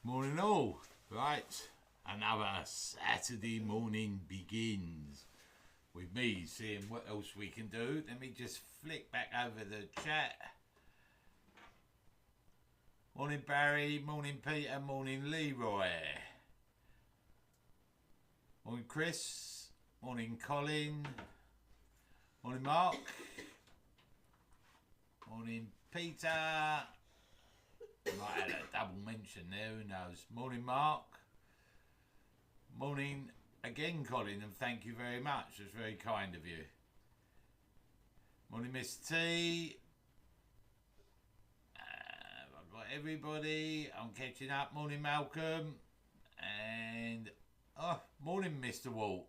Morning all. Right, another Saturday morning begins with me seeing what else we can do. Let me just flick back over the chat. Morning Barry, morning Peter, morning Leroy. Morning Chris, morning Colin, morning Mark, morning Peter. Might have a double mention there, who knows. Morning Mark, morning again Colin, and thank you very much, that's very kind of you. Morning Miss T. I've got everybody, I'm catching up. Morning Malcolm, and oh, morning Mr. Walt.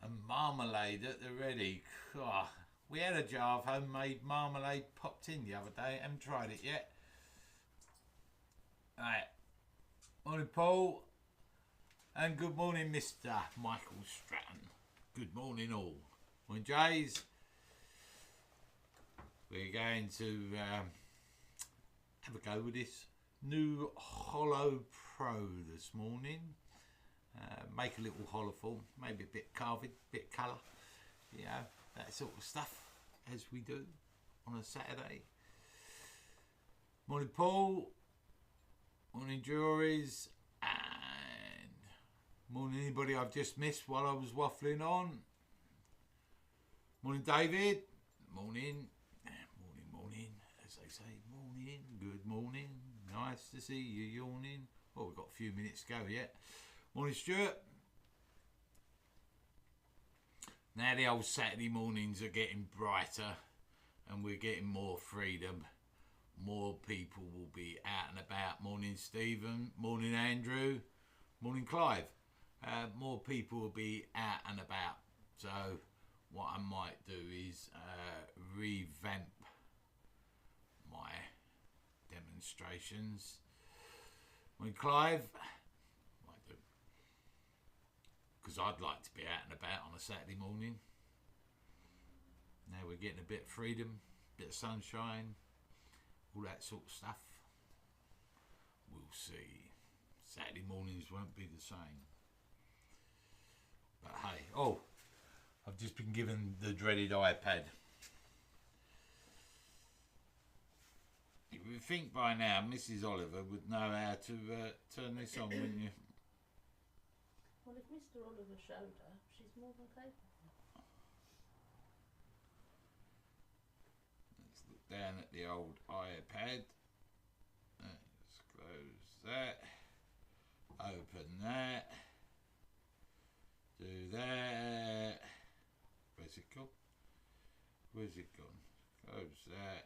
And marmalade at the ready. Oh, we had a jar of homemade marmalade popped in the other day. Haven't tried it yet. Right. Morning Paul. And good morning Mr. Michael Stratton. Good morning all. Morning Jays. We're going to have a go with this new HollowPro this morning. Make a little hollow form, maybe a bit carving, bit colour, you know, that sort of stuff as we do on a Saturday. Morning Paul, morning Juries, and morning anybody I've just missed while I was waffling on. Morning David, morning, morning, as they say, morning, good morning, nice to see you yawning. Well, we've got a few minutes to go yet. Morning Stuart. Now the old Saturday mornings are getting brighter and we're getting more freedom. More people will be out and about. Morning Stephen, morning Andrew, morning Clive. More people will be out and about. So what I might do is revamp my demonstrations. Morning Clive. Because I'd like to be out and about on a Saturday morning. Now we're getting a bit of freedom, bit of sunshine, all that sort of stuff. We'll see. Saturday mornings won't be the same. But hey, oh, I've just been given the dreaded iPad. You would think by now Mrs. Oliver would know how to turn this on, wouldn't you? Well, if Mr. Oliver showed her, she's more than capable. Let's look down at the old iPad. Let's close that. Open that. Do that. Where's it gone? Where's it gone? Close that.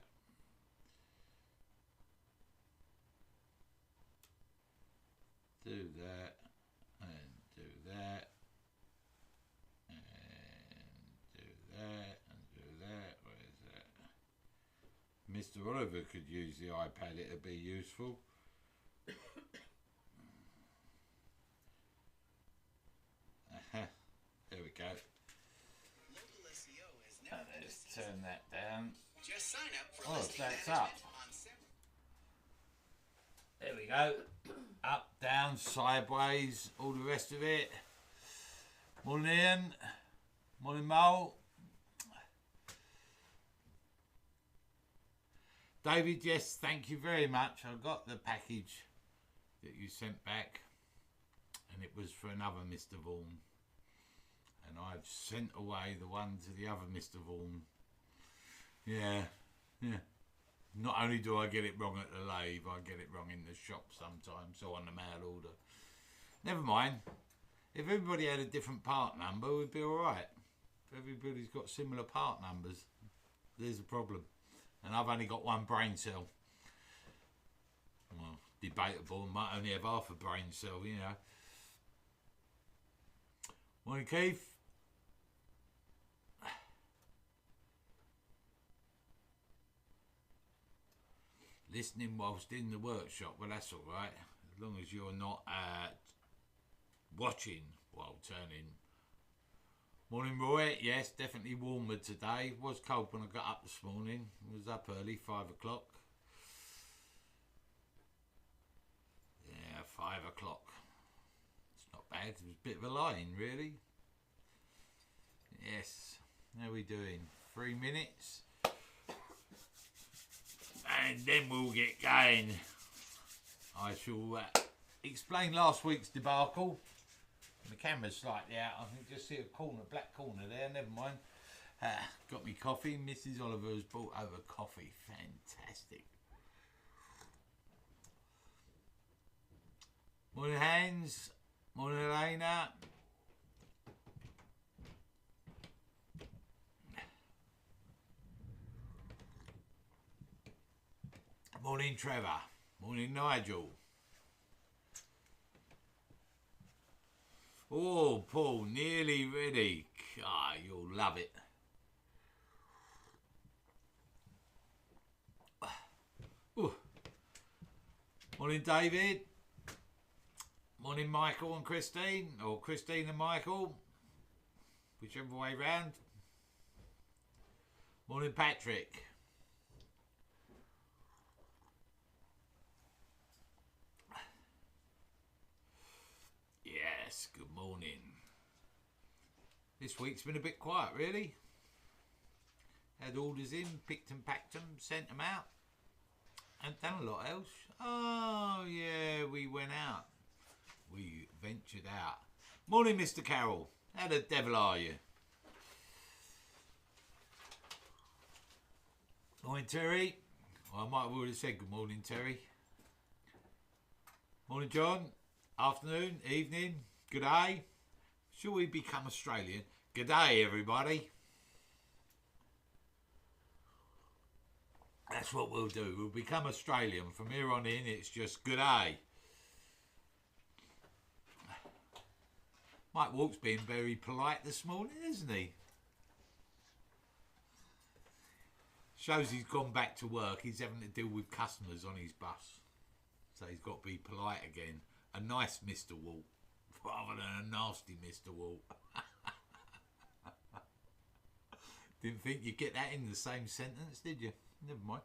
Do that. And do that, and do that, and do that. Where is that? Mr. Oliver could use the iPad, it'd be useful. There we go. Let's turn that down. Just sign up for that's up. There we go. Up, down, sideways, all the rest of it. Morning Ian. Morning Mole. David, yes, thank you very much. I got the package that you sent back and it was for another Mr. Vaughan. And I've sent away the one to the other Mr. Vaughan. Yeah. Not only do I get it wrong at the lathe, I get it wrong in the shop sometimes, or on the mail order. Never mind. If everybody had a different part number, we'd be alright. If everybody's got similar part numbers, there's a problem. And I've only got one brain cell. Well, debatable, I might only have half a brain cell, you know. Morning, Keith. Listening whilst in the workshop, well that's alright, as long as you're not watching while turning. Morning Roy, yes, definitely warmer today. It was cold when I got up this morning, I was up early, 5 o'clock. 5 o'clock. It's not bad. It was a bit of a line, really. Yes. How are we doing? 3 minutes. And then we'll get going. I shall explain last week's debacle. The camera's slightly out. I can just see a corner, black corner there. Never mind. Got me coffee. Mrs. Oliver has brought over coffee. Fantastic. Morning, Hans. Morning, Elena. Morning, Trevor. Morning, Nigel. Oh, Paul, nearly ready. Ah, you'll love it. Ooh. Morning, David. Morning, Michael and Christine, or Christine and Michael, whichever way round. Morning, Patrick. Yes, good morning. This week's been a bit quiet, really. Had orders in, picked and packed them, sent them out. And done a lot else. Oh, yeah, we went out. We ventured out. Morning, Mr. Carroll. How the devil are you? Morning, Terry. Well, I might have already said good morning, Terry. Morning, John. Afternoon, evening, good day. Shall we become Australian? Good day, everybody. That's what we'll do. We'll become Australian. From here on in, it's just good day. Mike Walk's been very polite this morning, isn't he? Shows he's gone back to work. He's having to deal with customers on his bus. So he's got to be polite again. A nice Mr. Walt, rather than a nasty Mr. Walt. Didn't think you'd get that in the same sentence, did you? Never mind.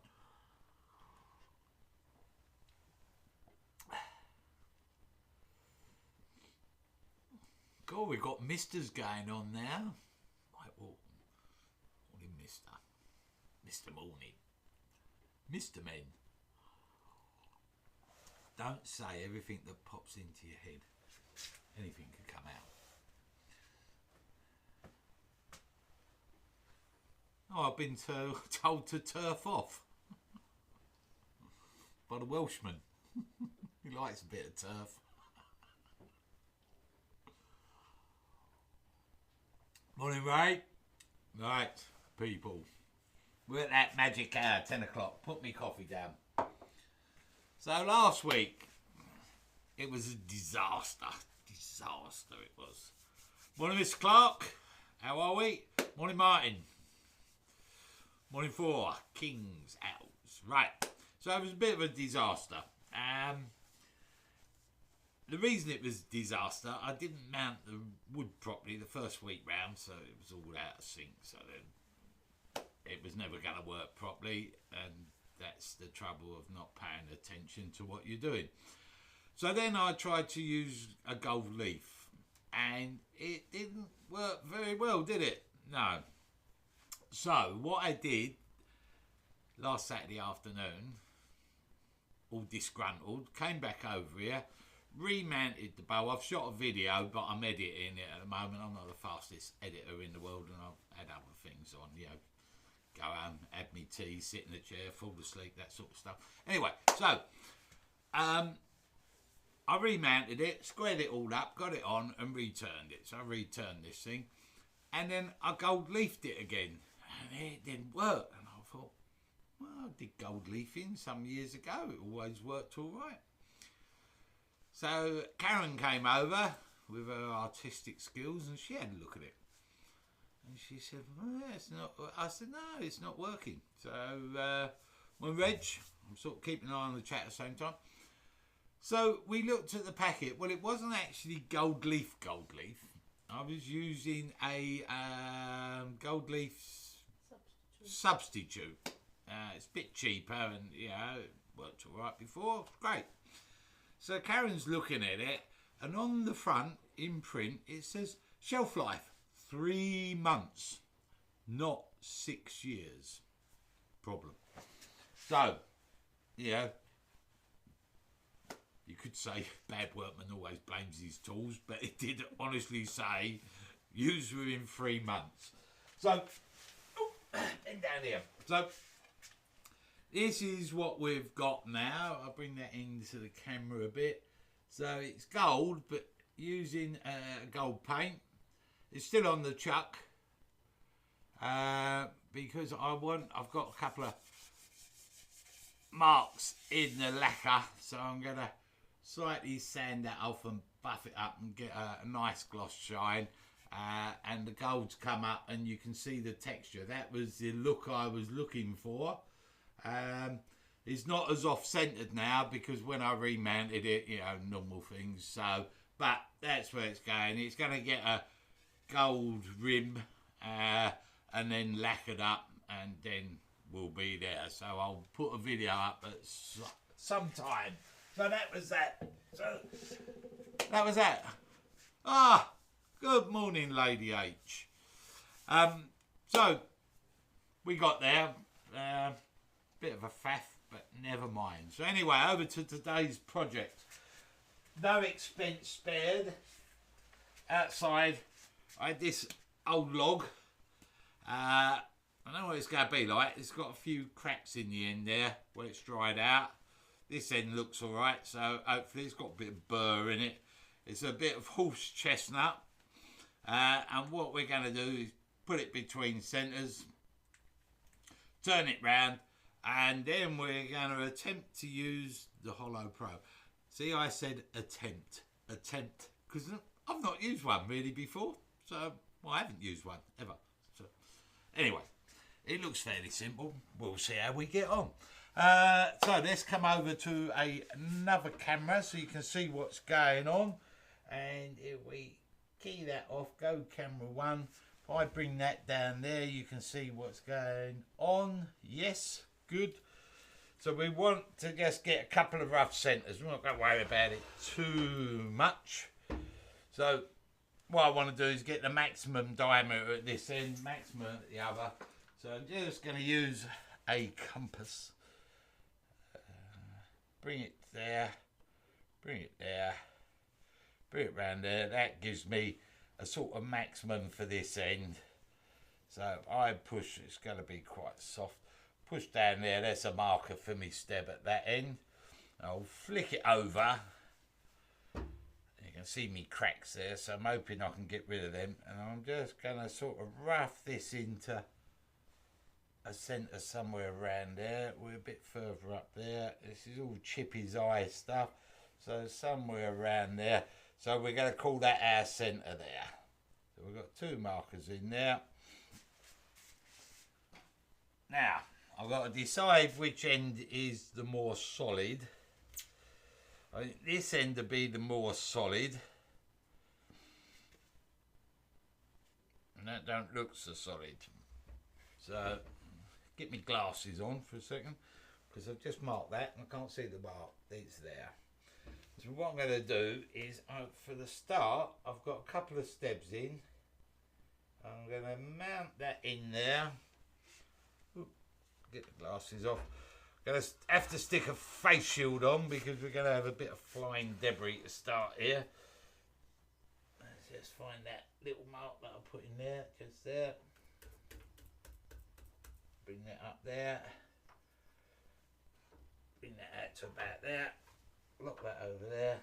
God, we've got misters going on now. Right, well, morning, mister. Mr. Morning. Mr. Men. Don't say everything that pops into your head. Anything could come out. Oh, I've been told to turf off by the Welshman. He likes a bit of turf. Morning, Ray. Right, people. We're at that magic hour, 10 o'clock. Put me coffee down. So last week, it was a disaster. Disaster it was. Morning, Mr. Clark. How are we? Morning, Martin. Morning, 4. Kings, Owls. Right. So it was a bit of a disaster. The reason it was a disaster, I didn't mount the wood properly the first week round, so it was all out of sync. So then it was never going to work properly, and that's the trouble of not paying attention to what you're doing. So then I tried to use a gold leaf, and it didn't work very well, did it? No. So what I did last Saturday afternoon, all disgruntled, came back over here, remounted the bow. I've shot a video, but I'm editing it at the moment. I'm not the fastest editor in the world, and I've had other things on, you know, go home, have me tea, sit in the chair, fall asleep, that sort of stuff. Anyway, so I remounted it, squared it all up, got it on, and returned it. So I returned this thing, and then I gold leafed it again, and it didn't work. And I thought, well, I did gold leafing some years ago. It always worked all right. So Karen came over with her artistic skills, and she had a look at it. And she said, well, it's not. I said, no, it's not working. So, when Reg, I'm sort of keeping an eye on the chat at the same time. So we looked at the packet. Well, it wasn't actually gold leaf. I was using a gold leaf substitute. It's a bit cheaper, and you know, it worked all right before. Great. So Karen's looking at it, and on the front, in print, it says shelf life 3 months, not 6 years. Problem. So, yeah, you could say bad workman always blames his tools, but it did honestly say use within 3 months. So, and down here. So, this is what we've got now. I'll bring that into the camera a bit. So it's gold, but using gold paint. It's still on the chuck because I've got a couple of marks in the lacquer, so I'm going to slightly sand that off and buff it up and get a nice gloss shine. And the gold's come up and you can see the texture. That was the look I was looking for. It's not as off-centered now because when I remounted it, you know, normal things. So, but that's where it's going. It's going to get a gold rim and then lacquered up, and then we'll be there. So I'll put a video up at some time. So that was that. So that was that. Ah, good morning, Lady H. So we got there. Bit of a faff, but never mind. So anyway, over to today's project. No expense spared. Outside, I had this old log. I don't know what it's going to be like. It's got a few cracks in the end there where it's dried out. This end looks all right, so hopefully it's got a bit of burr in it. It's a bit of horse chestnut. And what we're going to do is put it between centres, turn it round, and then we're going to attempt to use the HollowPro. See, I said attempt, because I've not used one really before. So, well, I haven't used one ever. So, anyway, it looks fairly simple. We'll see how we get on. So, let's come over to another camera so you can see what's going on. And if we key that off, go camera 1. If I bring that down there, you can see what's going on. Yes. Good. So we want to just get a couple of rough centres. We're not going to worry about it too much. So what I want to do is get the maximum diameter at this end, maximum at the other. So I'm just going to use a compass. Bring it there. Bring it there. Bring it round there. That gives me a sort of maximum for this end. So if I push, it's going to be quite soft. Push down there, there's a marker for me steb at that end. I'll flick it over. You can see me cracks there, so I'm hoping I can get rid of them. And I'm just going to sort of rough this into a centre somewhere around there. We're a bit further up there. This is all Chippy's eye stuff. So somewhere around there. So we're going to call that our centre there. So we've got 2 markers in there. Now, I've got to decide which end is the more solid. I think this end to be the more solid. And that don't look so solid. So, get my glasses on for a second, because I've just marked that and I can't see the mark. It's there. So what I'm going to do is, for the start, I've got a couple of stebs in. I'm going to mount that in there. Get the glasses off. Gonna have to stick a face shield on because we're gonna have a bit of flying debris to start here. Let's just find that little mark that I'll put in there, just there. Bring that up there. Bring that out to about there. Lock that over there.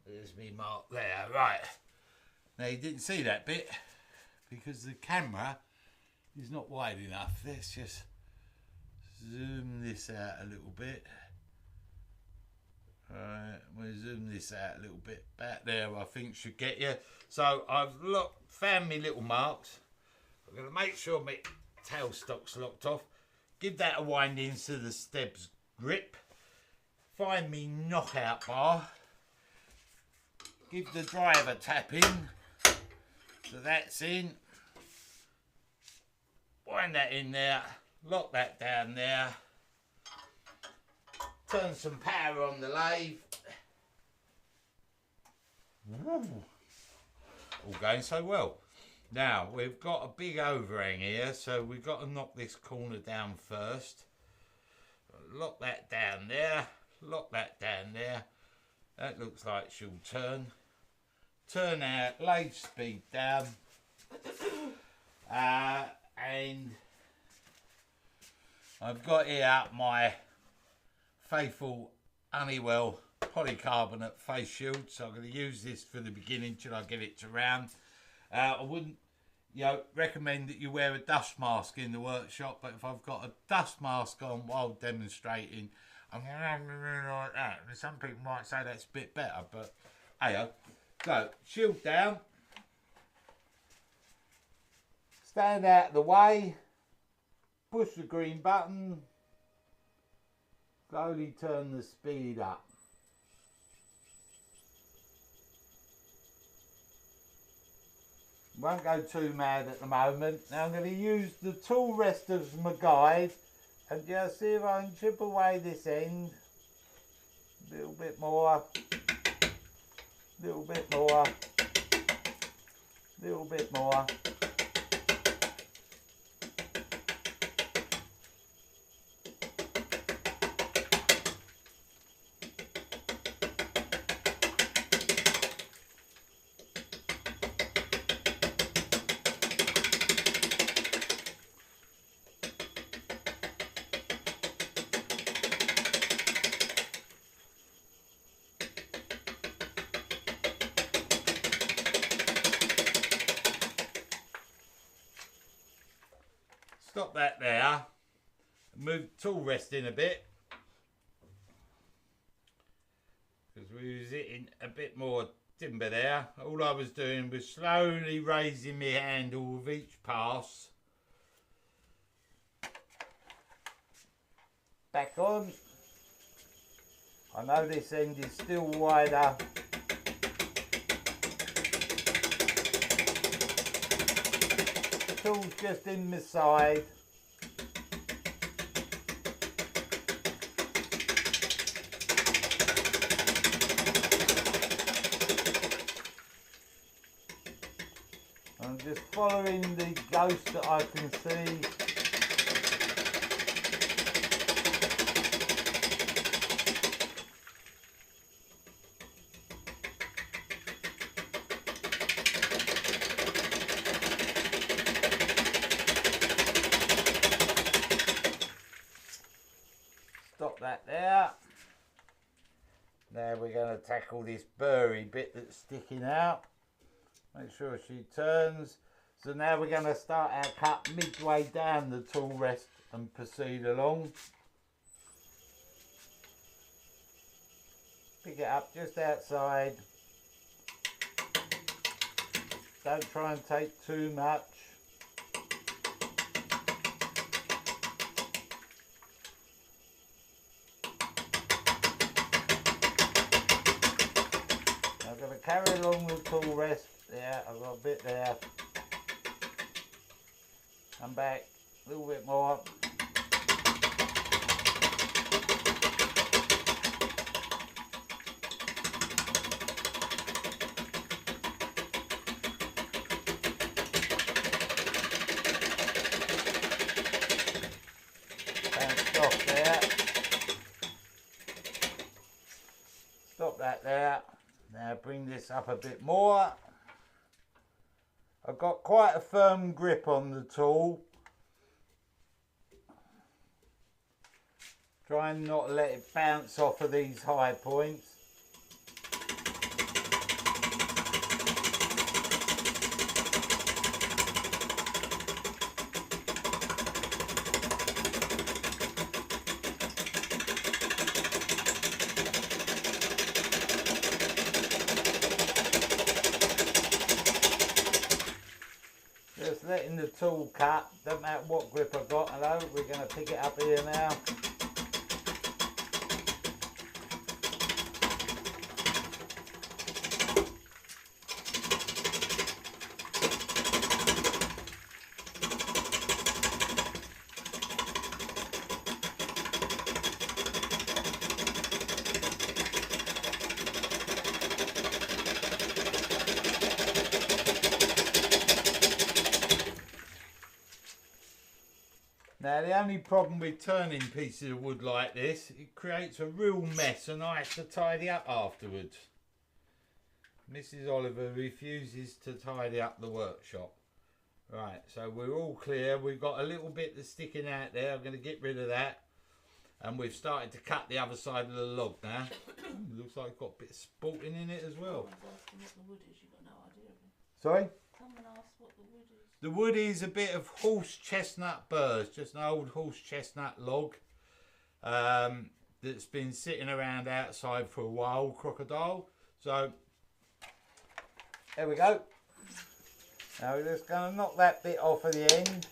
There's me mark there. Right. Now you didn't see that bit because the camera is not wide enough. Let's just zoom this out a little bit. Alright, we'll zoom this out a little bit. Back there I think should get you. So I've found me little marks. I'm going to make sure my tailstock's locked off. Give that a wind into the steb's grip. Find me knockout bar. give the drive a tap in. So that's in. Wind that in there. Lock that down there. Turn some power on the lathe. Ooh. All going so well. Now we've got a big overhang here, so we've got to knock this corner down first. Lock that down there. Lock that down there. That looks like she'll turn. Turn out, lathe speed down. And I've got here my faithful Honeywell polycarbonate face shield, so I'm going to use this for the beginning till I get it to round. I wouldn't, recommend that you wear a dust mask in the workshop, but if I've got a dust mask on while demonstrating, I'm like that. Some people might say that's a bit better, but hey, so shield down, stand out of the way, push the green button, slowly turn the speed up. Won't go too mad at the moment. Now I'm going to use the tool rest as my guide and just see if I can chip away this end. A little bit more. A little bit more. A little bit more. Stop that there. Move the tool rest in a bit, because we was hitting a bit more timber there. All I was doing was slowly raising my handle with each pass. Back on. I know this end is still wider. Tool's just in the side. I'm just following the ghost that I can see. Stop that there. Now we're going to tackle this burry bit that's sticking out. Make sure she turns. So now we're going to start our cut midway down the tool rest and proceed along. Pick it up just outside. Don't try and take too much. I'm going to carry along the tool rest. There, I've got a bit there. Come back a little bit more. Stop there. Stop that there. Now bring this up a bit more. I've got quite a firm grip on the tool. Try and not let it bounce off of these high points. Just letting the tool cut, doesn't matter what grip I've got. Hello, we're going to pick it up here now. Now the only problem with turning pieces of wood like this, it creates a real mess and I have to tidy up afterwards. Mrs. Oliver refuses to tidy up the workshop. Right, so we're all clear. We've got a little bit that's sticking out there. I'm going to get rid of that. And we've started to cut the other side of the log now. Looks like it's got a bit of sporting in it as well. Someone's asking what the wood is. You've got no idea of it. Sorry? Someone asked what the wood is. The wood is a bit of horse chestnut burrs, just an old horse chestnut log that's been sitting around outside for a while, crocodile. So, there we go. Now we're just going to knock that bit off at the end.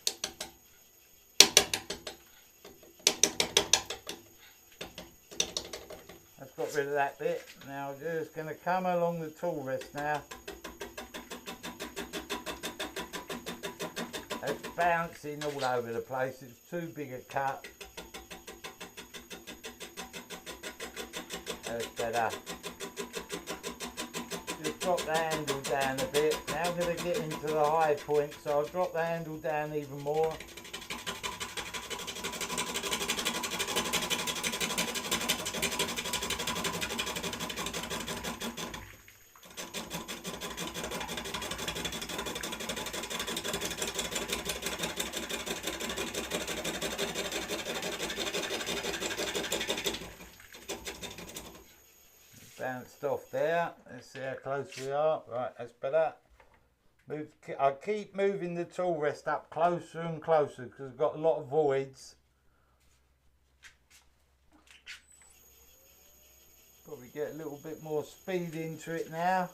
I've got rid of that bit. Now we're just going to come along the tool rest now. It's bouncing all over the place. It's too big a cut. That's better. Just drop the handle down a bit. Now I'm going to get into the high point, so I'll drop the handle down even more. Bounced off there. Let's see how close we are. Right, that's better. I keep moving the tool rest up closer and closer because I've got a lot of voids. Probably get a little bit more speed into it now.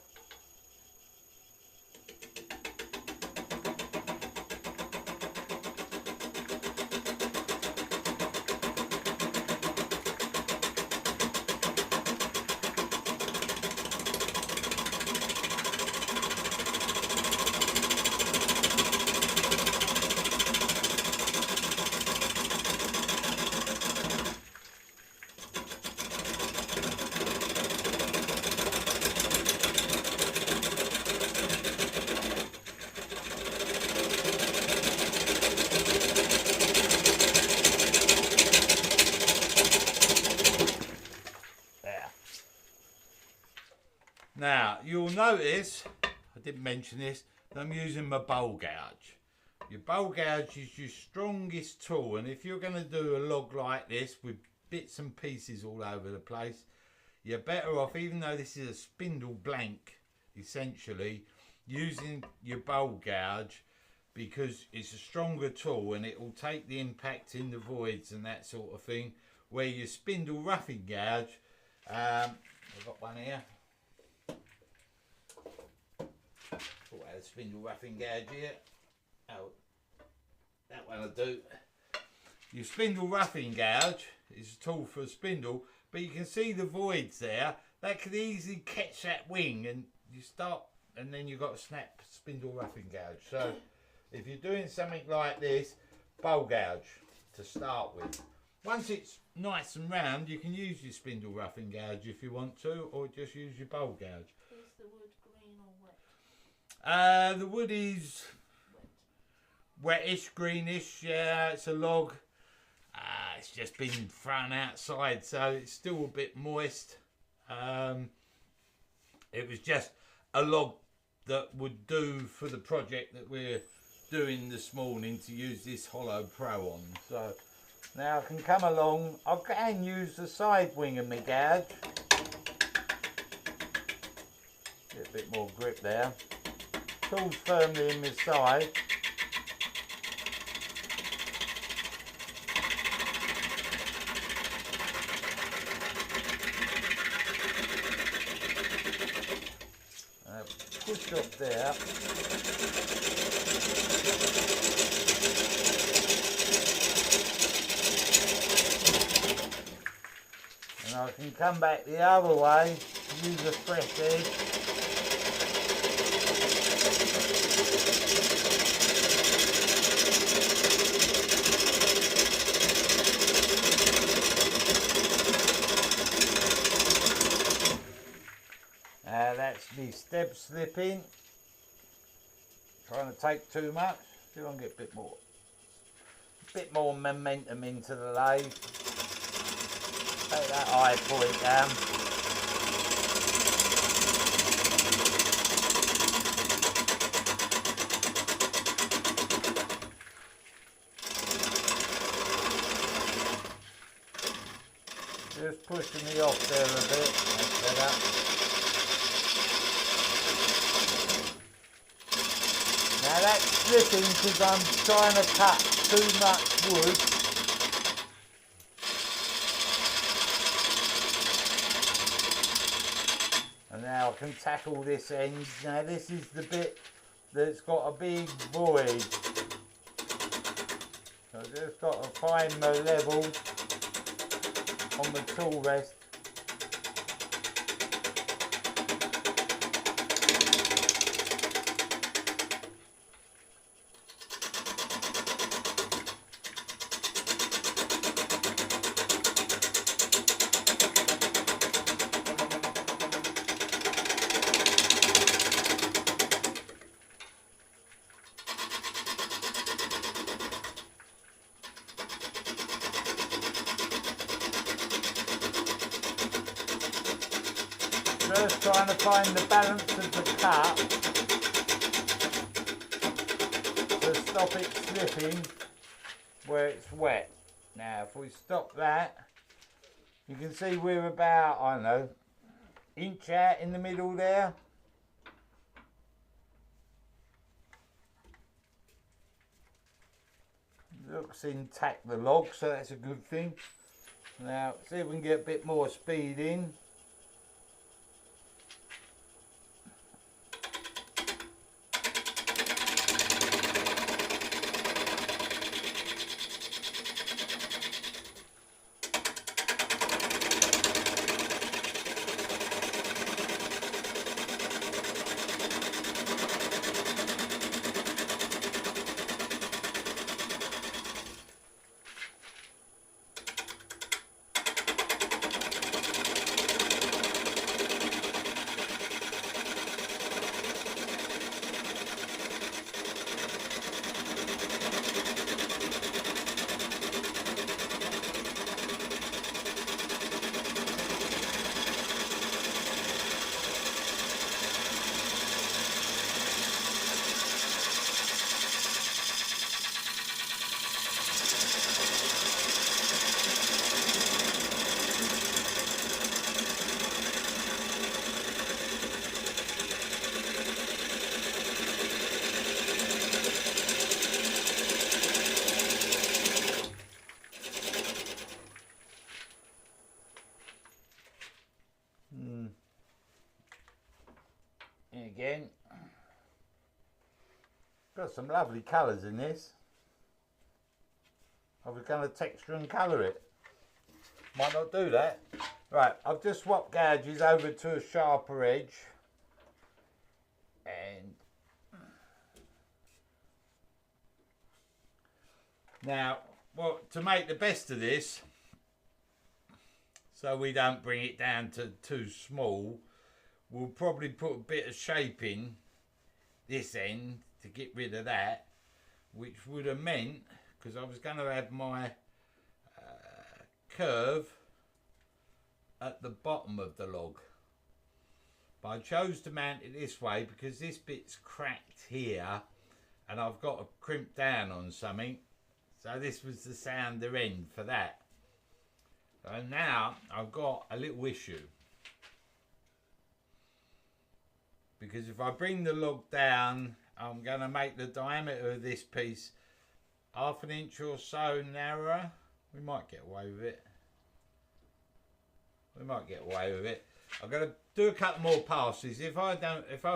Now, you'll notice, I didn't mention this, that I'm using my bowl gouge. Your bowl gouge is your strongest tool, and if you're going to do a log like this with bits and pieces all over the place, you're better off, even though this is a spindle blank, essentially, using your bowl gouge because it's a stronger tool and it will take the impact in the voids and that sort of thing, where your spindle roughing gouge, I've got one here. Thought I had a spindle roughing gouge here. Oh, that one will do. Your spindle roughing gouge is a tool for a spindle, but you can see the voids there. That could easily catch that wing, and you start, and then you've got a snap spindle roughing gouge. So, if you're doing something like this, bowl gouge to start with. Once it's nice and round, you can use your spindle roughing gouge if you want to, or just use your bowl gouge. Is the wood green or wet? The wood is wettish, greenish. Yeah, it's a log. It's just been thrown outside, so it's still a bit moist. It was just a log that would do for the project that we're doing this morning to use this HollowPro on. So now I can come along. I can use the side wing of my gouge. Get a bit more grip there. Tool's firmly in my side. Push up there. And I can come back the other way, use a fresh edge. That's me step slipping. Trying to take too much. See if I can get a bit more. bit more momentum into the lathe. Take that eye point down. Just pushing me off there a bit. That's better. Now that's slipping because I'm trying to cut too much wood. And now I can tackle this end. Now this is the bit that's got a big void. So I've just got to find my level on the tool rest. First trying to find the balance of the cut to stop it slipping where it's wet. Now if we stop that, you can see we're about, I don't know, inch out in the middle there. Looks intact, the log, so that's a good thing. Now see if we can get a bit more speed in. Again, got some lovely colours in this. I was going to texture and colour it. Might not do that. Right, I've just swapped gouges over to a sharper edge. And now, well, to make the best of this, so we don't bring it down to too small, we'll probably put a bit of shape in this end to get rid of that, which would have meant, because I was going to have my curve at the bottom of the log, but I chose to mount it this way because this bit's cracked here and I've got to crimp down on something, so this was the sounder end for that. So now I've got a little issue, because if I bring the log down, I'm going to make the diameter of this piece 1/2 inch or so narrower. We might get away with it. We might get away with it. I'm going to do a couple more passes. If I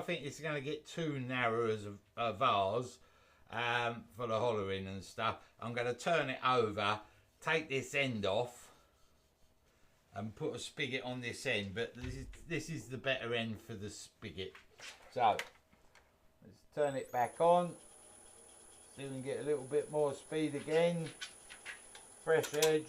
think it's going to get too narrow as a vase for the hollowing and stuff, I'm going to turn it over, take this end off, and put a spigot on this end. But this is the better end for the spigot. So let's turn it back on. See if we can get a little bit more speed again. Fresh edge.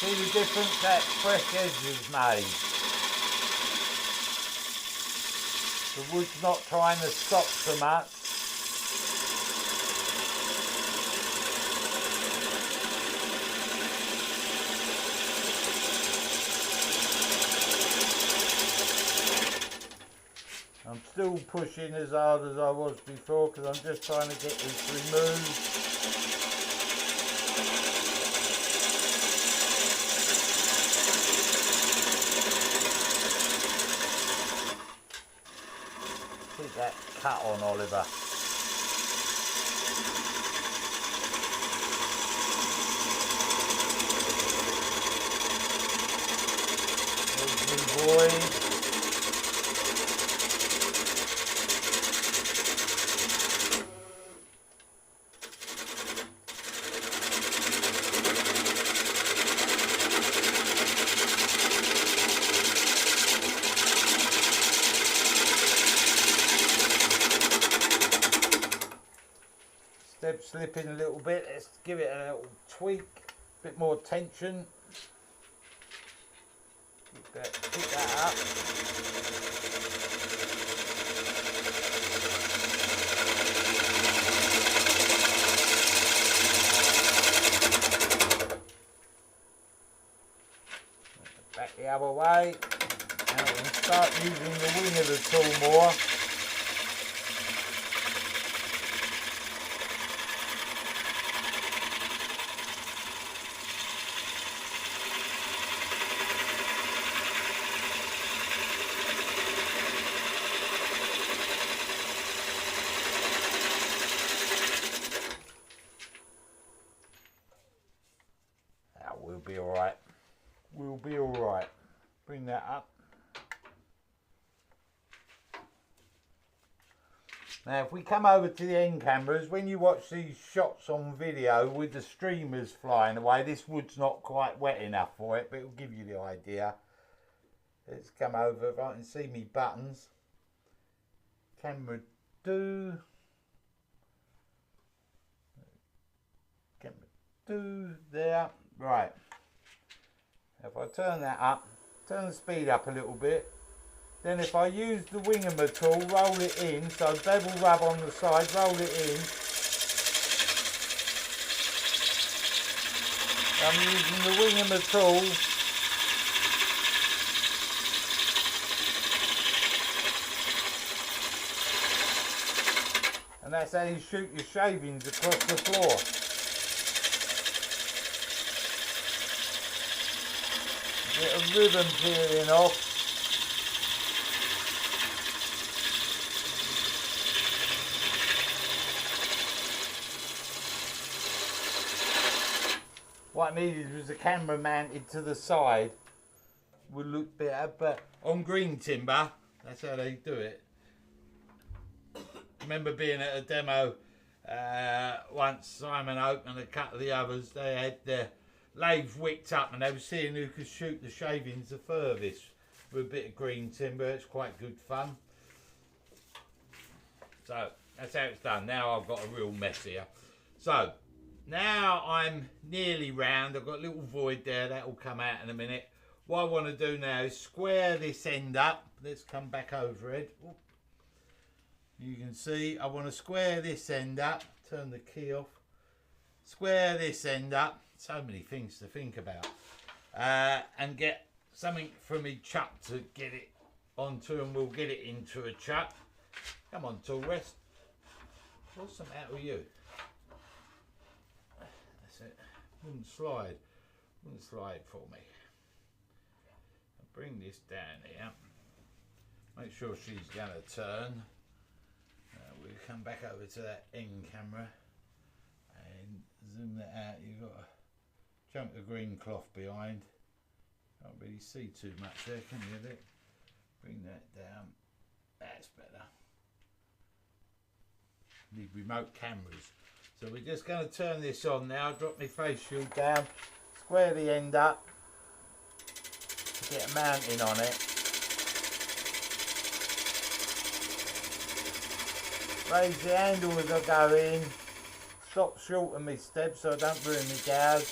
See the difference that fresh edge has made? The wood's not trying to stop so much. I'm still pushing as hard as I was before because I'm just trying to get this removed. Keep that cut on, Oliver. There's me, boy. Step slipping a little bit, let's give it a little tweak, a bit more tension. Pick that up. Back the other way. Now we can start using the wing of the tool more. We'll be alright. We'll be alright. Bring that up. Now if we come over to the end cameras, when you watch these shots on video with the streamers flying away, this wood's not quite wet enough for it, but it'll give you the idea. Let's come over, if I can see me buttons. Camera 2. Camera 2, there. Right. If I turn that up, turn the speed up a little bit, then if I use the winger tool, roll it in, so bevel rub on the side, roll it in. I'm using the winger tool. And that's how you shoot your shavings across the floor. Get a ribbon peeling off. What I needed was a camera mounted to the side. Would look better, but on green timber, that's how they do it. Remember being at a demo once, Simon Oak and a couple of the others, they had their lathe wicked up and they were seeing who could shoot the shavings the furthest with a bit of green timber. It's quite good fun. So that's how it's done. Now I've got a real mess here. So now I'm nearly round. I've got a little void there, that will come out in a minute. What I want to do now is square this end up. Let's come back over it. You can see I want to square this end up. Turn the key off. Square this end up. So many things to think about. And get something from each chuck to get it onto, and we'll get it into a chuck. Come on, tool rest. What's the matter with you? That's it. Wouldn't slide. Wouldn't slide for me. I'll bring this down here. Make sure she's going to turn. We'll come back over to that end camera and zoom that out. You've got a chunk of green cloth behind. Can't really see too much there, can you? Bring that down. That's better. Need remote cameras. So we're just going to turn this on now. Drop my face shield down. Square the end up to get a mounting on it. Raise the handle as I go in. Stop short of my steps so I don't ruin my gouge.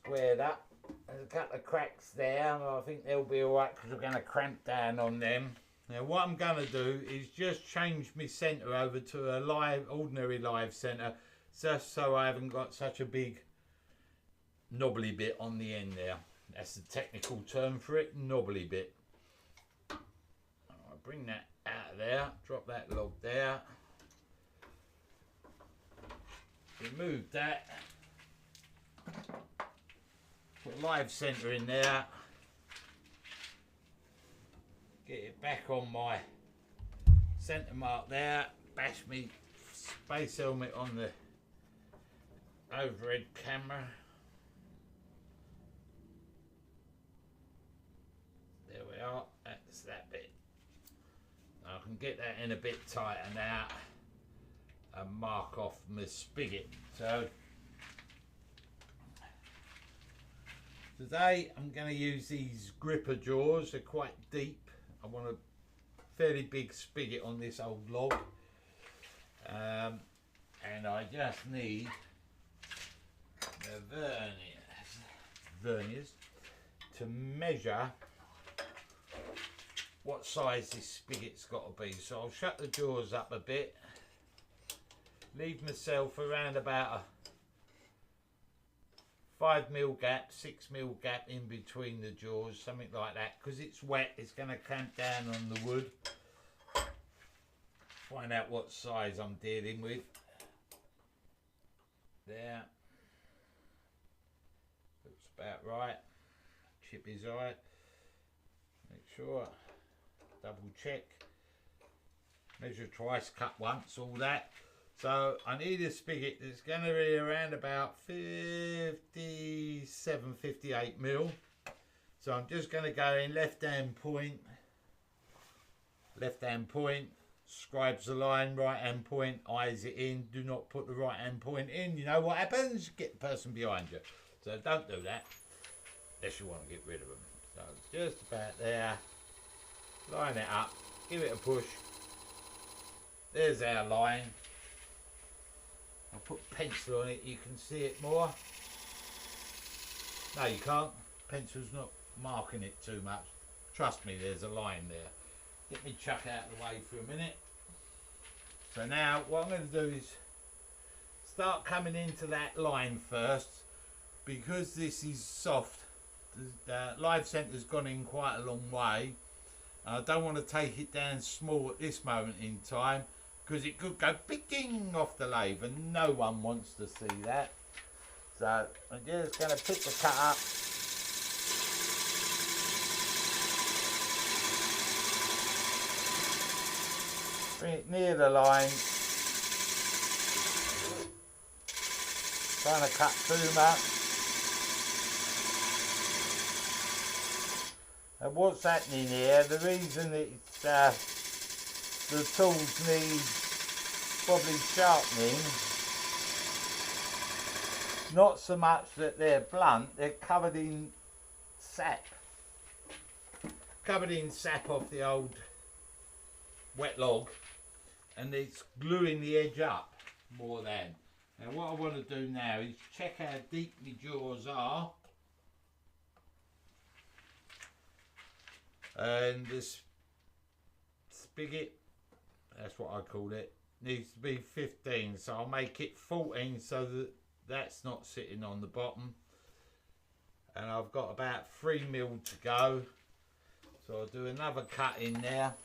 squared up. There's a couple of cracks there, and I think they'll be alright because we're going to cramp down on them. Now what I'm going to do is just change my centre over to a ordinary live centre, just so I haven't got such a big knobbly bit on the end there. That's the technical term for it, knobbly bit. I'll bring that out of there, drop that log there, remove that, put live centre in there, get it back on my centre mark there, bash me space helmet on the overhead camera. There we are, that's that bit. I can get that in a bit tighter now and mark off my spigot. So today I'm going to use these gripper jaws. They're quite deep. I want a fairly big spigot on this old log, and I just need the verniers to measure what size this spigot's got to be. So I'll shut the jaws up a bit, leave myself around about a 5mm gap, 6mm gap in between the jaws, something like that, because it's wet, it's going to clamp down on the wood. Find out what size I'm dealing with. There. Looks about right. Chip his eye. Make sure. Double check. Measure twice, cut once, all that. So I need a spigot that's going to be around about 57, 58mm. So I'm just going to go in left hand point, scribes the line, right hand point, eyes it in. Do not put the right hand point in. You know what happens? Get the person behind you. So don't do that unless you want to get rid of them. So just about there. Line it up, give it a push. There's our line. I'll put pencil on it, you can see it more. No, you can't. Pencil's not marking it too much. Trust me, there's a line there. Get me chuck out of the way for a minute. So now what I'm going to do is start coming into that line first. Because this is soft, the live centre's gone in quite a long way. I don't want to take it down small at this moment in time, because it could go picking off the lathe and no one wants to see that. So I'm just going to pick the cut up. Bring it near the line. Trying to cut too much. And what's happening here, the reason it's the tools need probably sharpening, not so much that they're blunt, they're covered in sap. Covered in sap off the old wet log, and it's gluing the edge up more than. Now what I want to do now is check how deep my jaws are. And this spigot, that's what I call it, needs to be 15, so I'll make it 14 so that that's not sitting on the bottom. And I've got about 3mm to go, so I'll do another cut in there.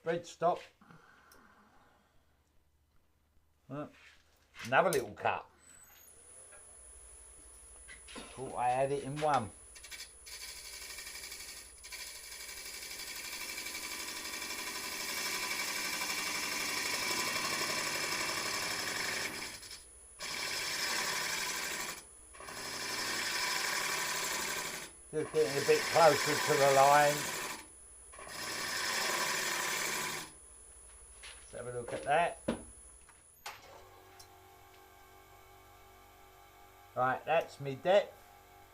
Thread stop. Another little cut. Thought I had it in one. Just getting a bit closer to the line. Have a look at that. Right, that's me depth.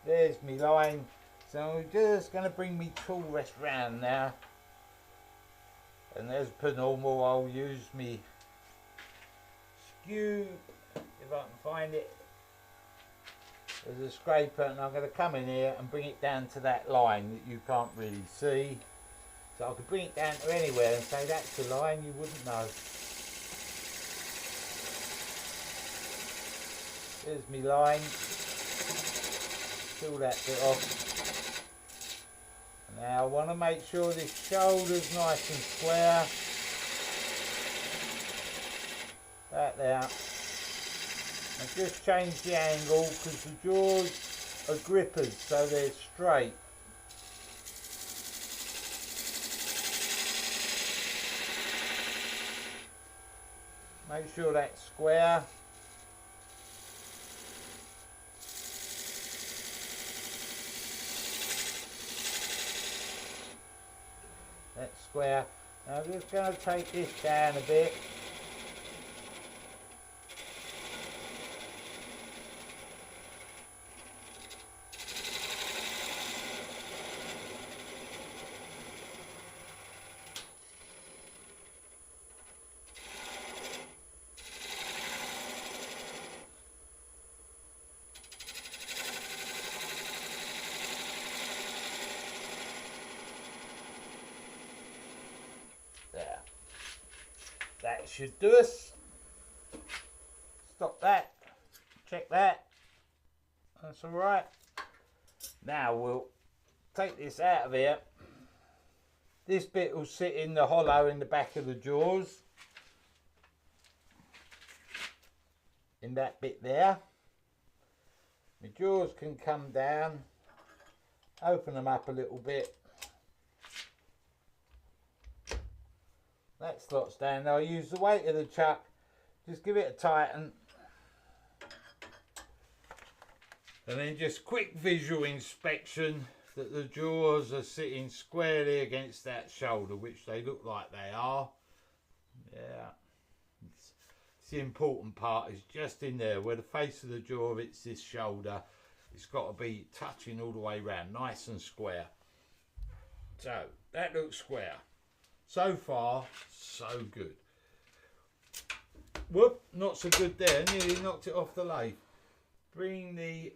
There's me line. So I'm just going to bring me tool rest round now. And as per normal, I'll use me skew, if I can find it, as a scraper, and I'm going to come in here and bring it down to that line that you can't really see. So I could bring it down to anywhere and say that's the line, you wouldn't know. There's me line. Peel that bit off. Now I want to make sure this shoulder's nice and square. That there. And just change the angle because the jaws are grippers, so they're straight. Make sure that's square. That's square. Now I'm just going to take this down a bit. There. That should do us. Stop that. Check that. That's alright. Now we'll take this out of here. This bit will sit in the hollow in the back of the jaws. In that bit there. The jaws can come down. Open them up a little bit. That slots down. Now I use the weight of the chuck. Just give it a tighten. And then just quick visual inspection that the jaws are sitting squarely against that shoulder, which they look like they are. Yeah. It's the important part, is just in there where the face of the jaw hits this shoulder. It's got to be touching all the way around, nice and square. So that looks square. So far, so good. Whoop, not so good there. Nearly knocked it off the lathe. Bring the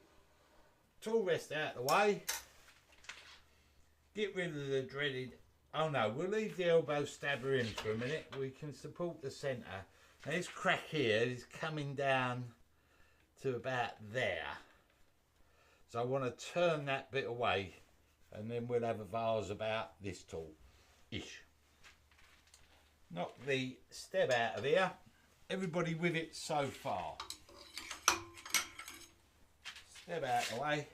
tool rest out of the way. Get rid of the dreaded... Oh no, we'll leave the elbow stabber in for a minute. We can support the centre. Now this crack here is coming down to about there. So I want to turn that bit away, and then we'll have a vase about this tall-ish. Knock the stab out of here. Everybody with it so far. Stab out of the way.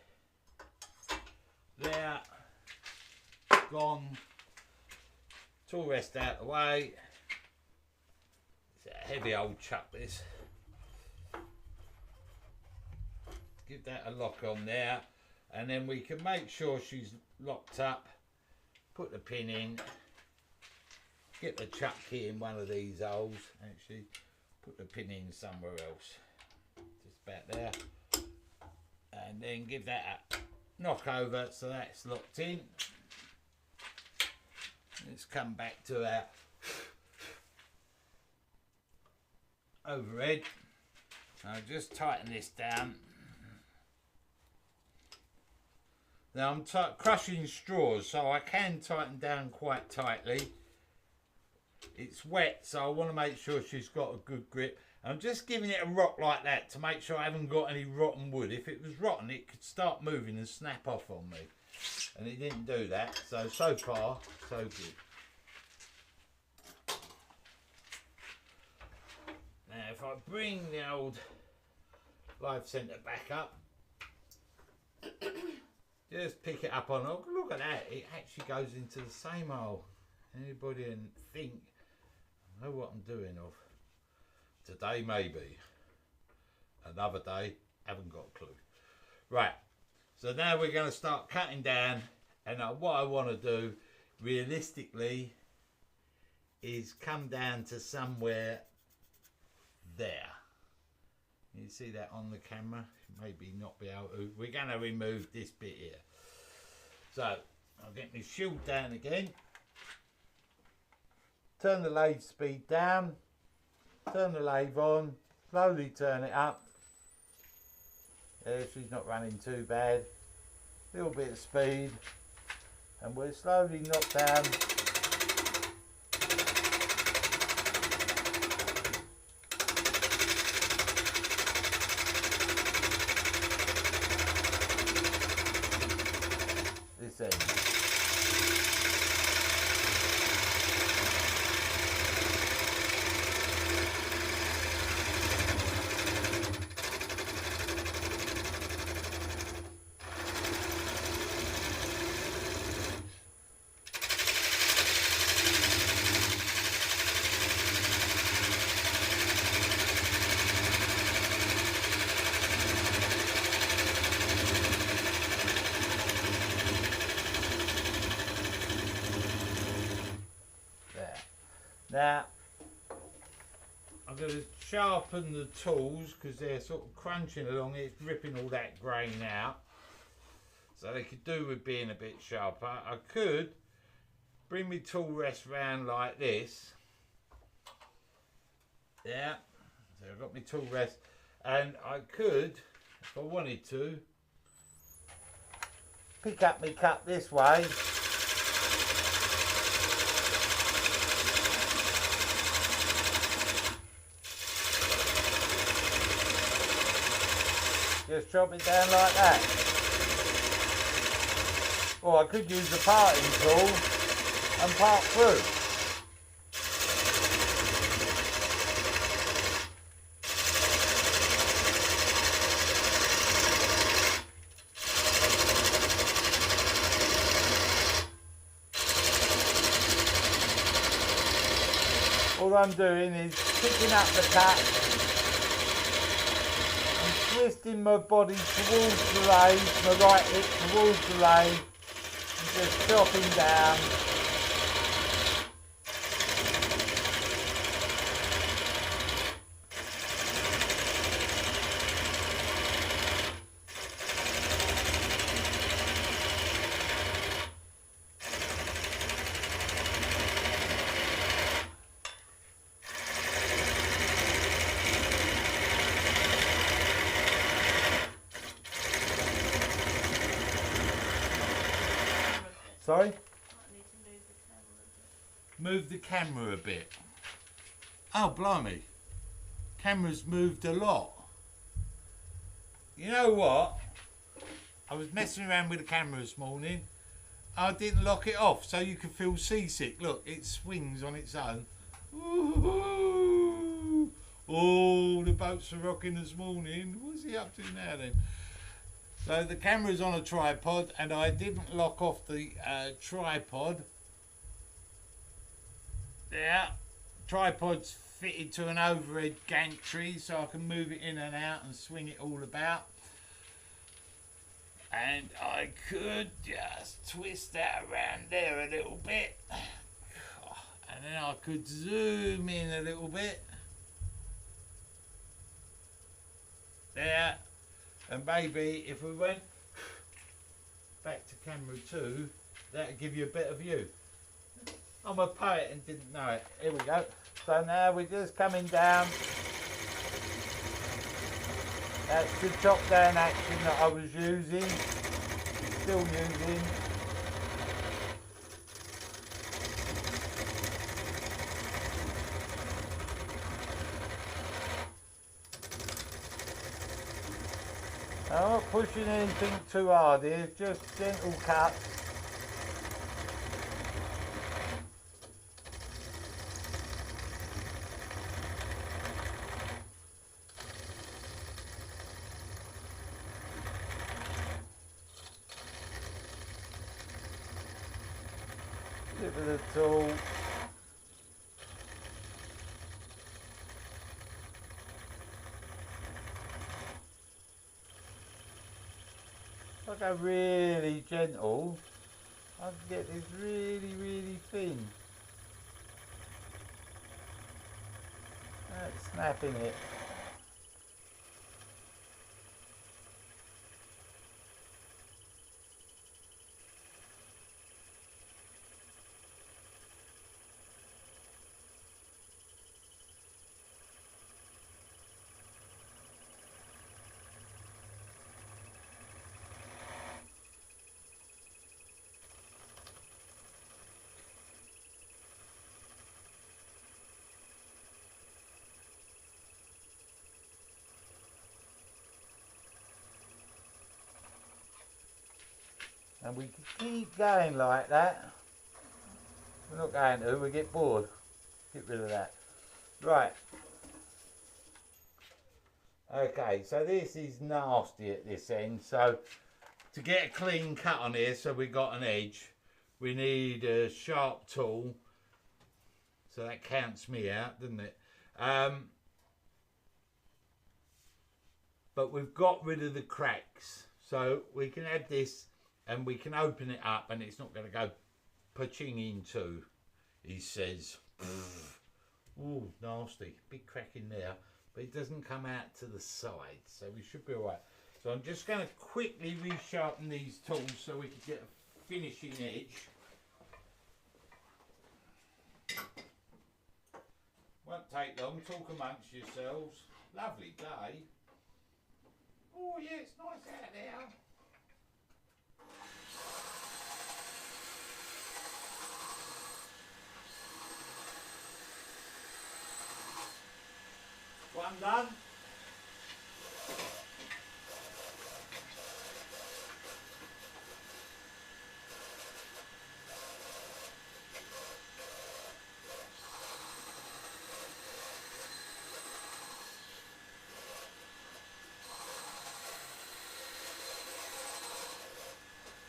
There. Gone. Tool rest out of the way. It's a heavy old chuck, this. Give that a lock on there. And then we can make sure she's locked up. Put the pin in. Get the chuck key in one of these holes. Actually, put the pin in somewhere else. Just about there. And then give that a knock over so that's locked in. Let's come back to our overhead. I'll just tighten this down. Now I'm crushing straws, so I can tighten down quite tightly. It's wet, so I want to make sure she's got a good grip. I'm just giving it a rock like that to make sure I haven't got any rotten wood. If it was rotten, it could start moving and snap off on me. And it didn't do that, so far, so good. Now if I bring the old live centre back up, just pick it up on, oh, look at that, it actually goes into the same hole. Anybody can think, I know what I'm doing of. Today maybe, another day, haven't got a clue. Right, so now we're going to start cutting down, and what I want to do realistically is come down to somewhere there. You see that on the camera? Maybe not be able to. We're going to remove this bit here. So I'll get my shield down again. Turn the lathe speed down. Turn the lathe on. Slowly turn it up. There, she's not running too bad. Little bit of speed. And we'll slowly knock down. This end. Now, I'm going to sharpen the tools because they're sort of crunching along. It's ripping all that grain out. So they could do with being a bit sharper. I could bring my tool rest round like this. Yeah, so I've got my tool rest. And I could, if I wanted to, pick up my cup this way. Just chop it down like that. Or I could use the parting tool and part through. All I'm doing is picking up the cut, twisting my body towards the lathe, my right hip towards the lathe, and just chopping down. Sorry? Move the camera a bit. Oh, blimey. Camera's moved a lot. You know what? I was messing around with the camera this morning. I didn't lock it off so you can feel seasick. Look, it swings on its own. Ooh. Oh, the boats are rocking this morning. What's he up to now then? So the camera's on a tripod and I didn't lock off the tripod. There. Tripod's fitted to an overhead gantry so I can move it in and out and swing it all about. And I could just twist that around there a little bit. And then I could zoom in a little bit. There. And maybe if we went back to camera 2, that'd give you a better view. I'm a poet and didn't know it. Here we go. So now we're just coming down. That's the chop down action that I was using. Still using. I'm not pushing anything too hard here, just gentle cuts. Tip of the tool. If I go really gentle, I can get this really, really thin. That's snapping it. And we keep going like that. We're not going to, we get bored. Get rid of that. Right. Okay, so this is nasty at this end. So to get a clean cut on here, so we got an edge, we need a sharp tool. So that counts me out, doesn't it? But we've got rid of the cracks. So we can add this and we can open it up and it's not going to go pa-ching in two, he says. Ooh, nasty. Big crack in there. But it doesn't come out to the side. So we should be alright. So I'm just going to quickly resharpen these tools so we can get a finishing edge. Won't take long. Talk amongst yourselves. Lovely day. Oh yeah, it's nice out there. One done.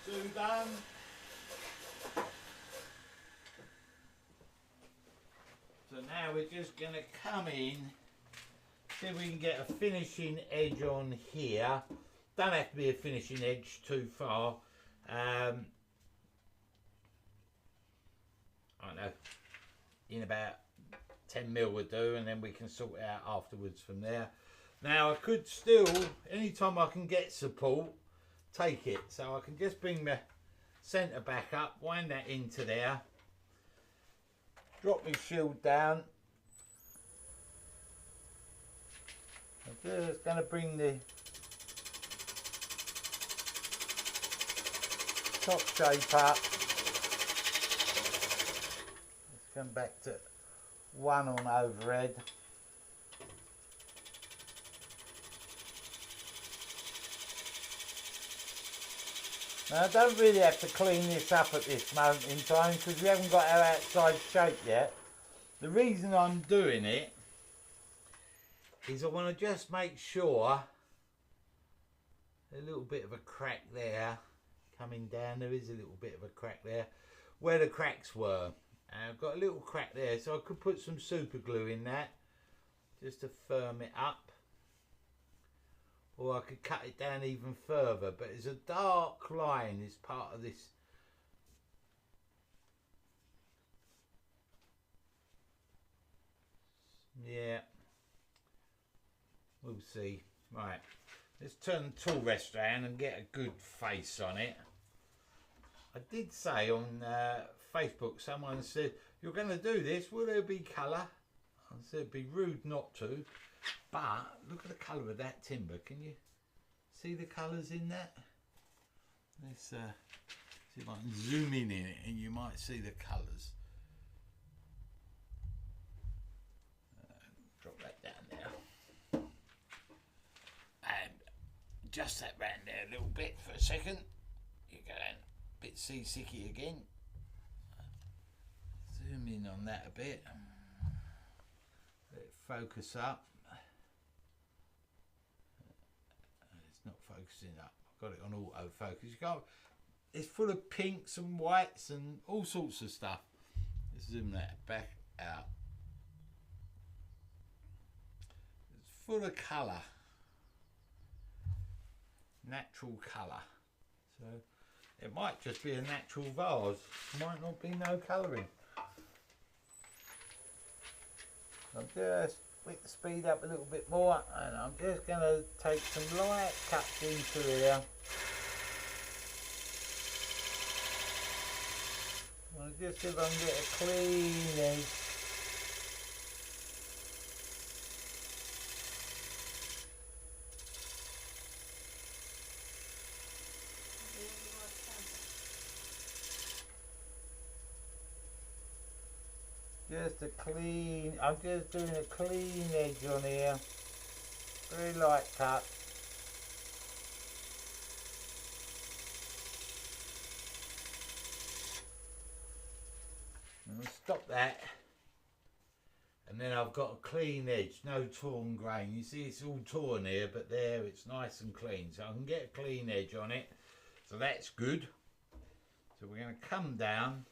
Two done. So now we're just going to come in, see if we can get a finishing edge on here. Don't have to be a finishing edge too far. I don't know, in about 10 mil would do, and then we can sort it out afterwards from there. Now I could still, anytime I can get support, take it. So I can just bring the centre back up, wind that into there, drop my shield down. I'm just going to bring the top shape up. Let's come back to 1 on overhead. Now I don't really have to clean this up at this moment in time because we haven't got our outside shape yet. The reason I'm doing it is I want to just make sure a little bit of a crack there coming down. There is a little bit of a crack there where the cracks were. And I've got a little crack there, so I could put some super glue in that just to firm it up. Or I could cut it down even further, but there's a dark line as part of this. Yeah, we'll see. Right, let's turn the tool rest around and get a good face on it. I did say on Facebook, someone said, you're going to do this, will there be colour? I said it'd be rude not to. But look at the colour of that timber. Can you see the colours in that? Let's see if I can zoom in it and you might see the colours. Drop that down there. And adjust that round there a little bit for a second. You go down a bit seasicky again. Zoom in on that a bit. Let it focus up. It's not focusing up. I've got it on autofocus. You can't. It's full of pinks and whites and all sorts of stuff. Let's zoom that back out. It's full of colour. Natural colour. So it might just be a natural vase. Might not be no colouring. I'll just whip the speed up a little bit more, and I'm just going to take some light cuts into here. I'll just see if I can get a clean edge. Just a clean, I'm just doing a clean edge on here, very light cut. And I'll stop that. And then I've got a clean edge, no torn grain. You see it's all torn here, but there it's nice and clean. So I can get a clean edge on it. So that's good. So we're going to come down.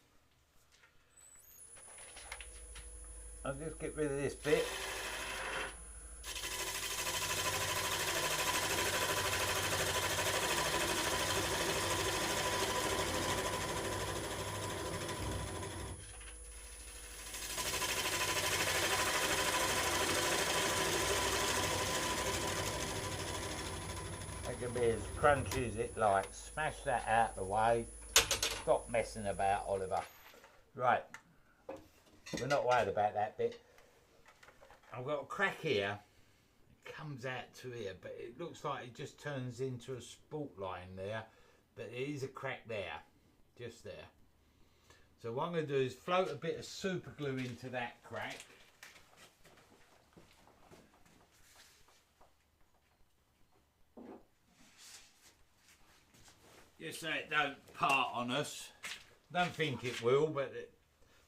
I'll just get rid of this bit. It can be as crunchy as it likes. Smash that out of the way. Stop messing about, Oliver. Right. We're not worried about that bit. I've got a crack here. It comes out to here, but it looks like it just turns into a sport line there. But there is a crack there. Just there. So what I'm going to do is float a bit of super glue into that crack. Just so it don't part on us. Don't think it will, but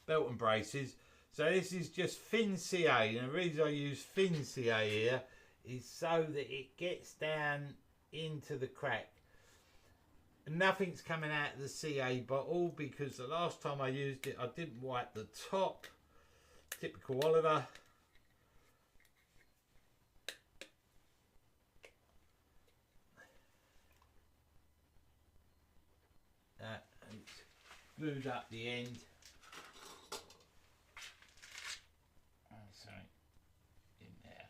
belt and braces. So this is just thin CA, and the reason I use thin CA here is so that it gets down into the crack. And nothing's coming out of the CA bottle because the last time I used it I didn't wipe the top. Typical Oliver. And it's glued up the end. Oh, sorry, in there.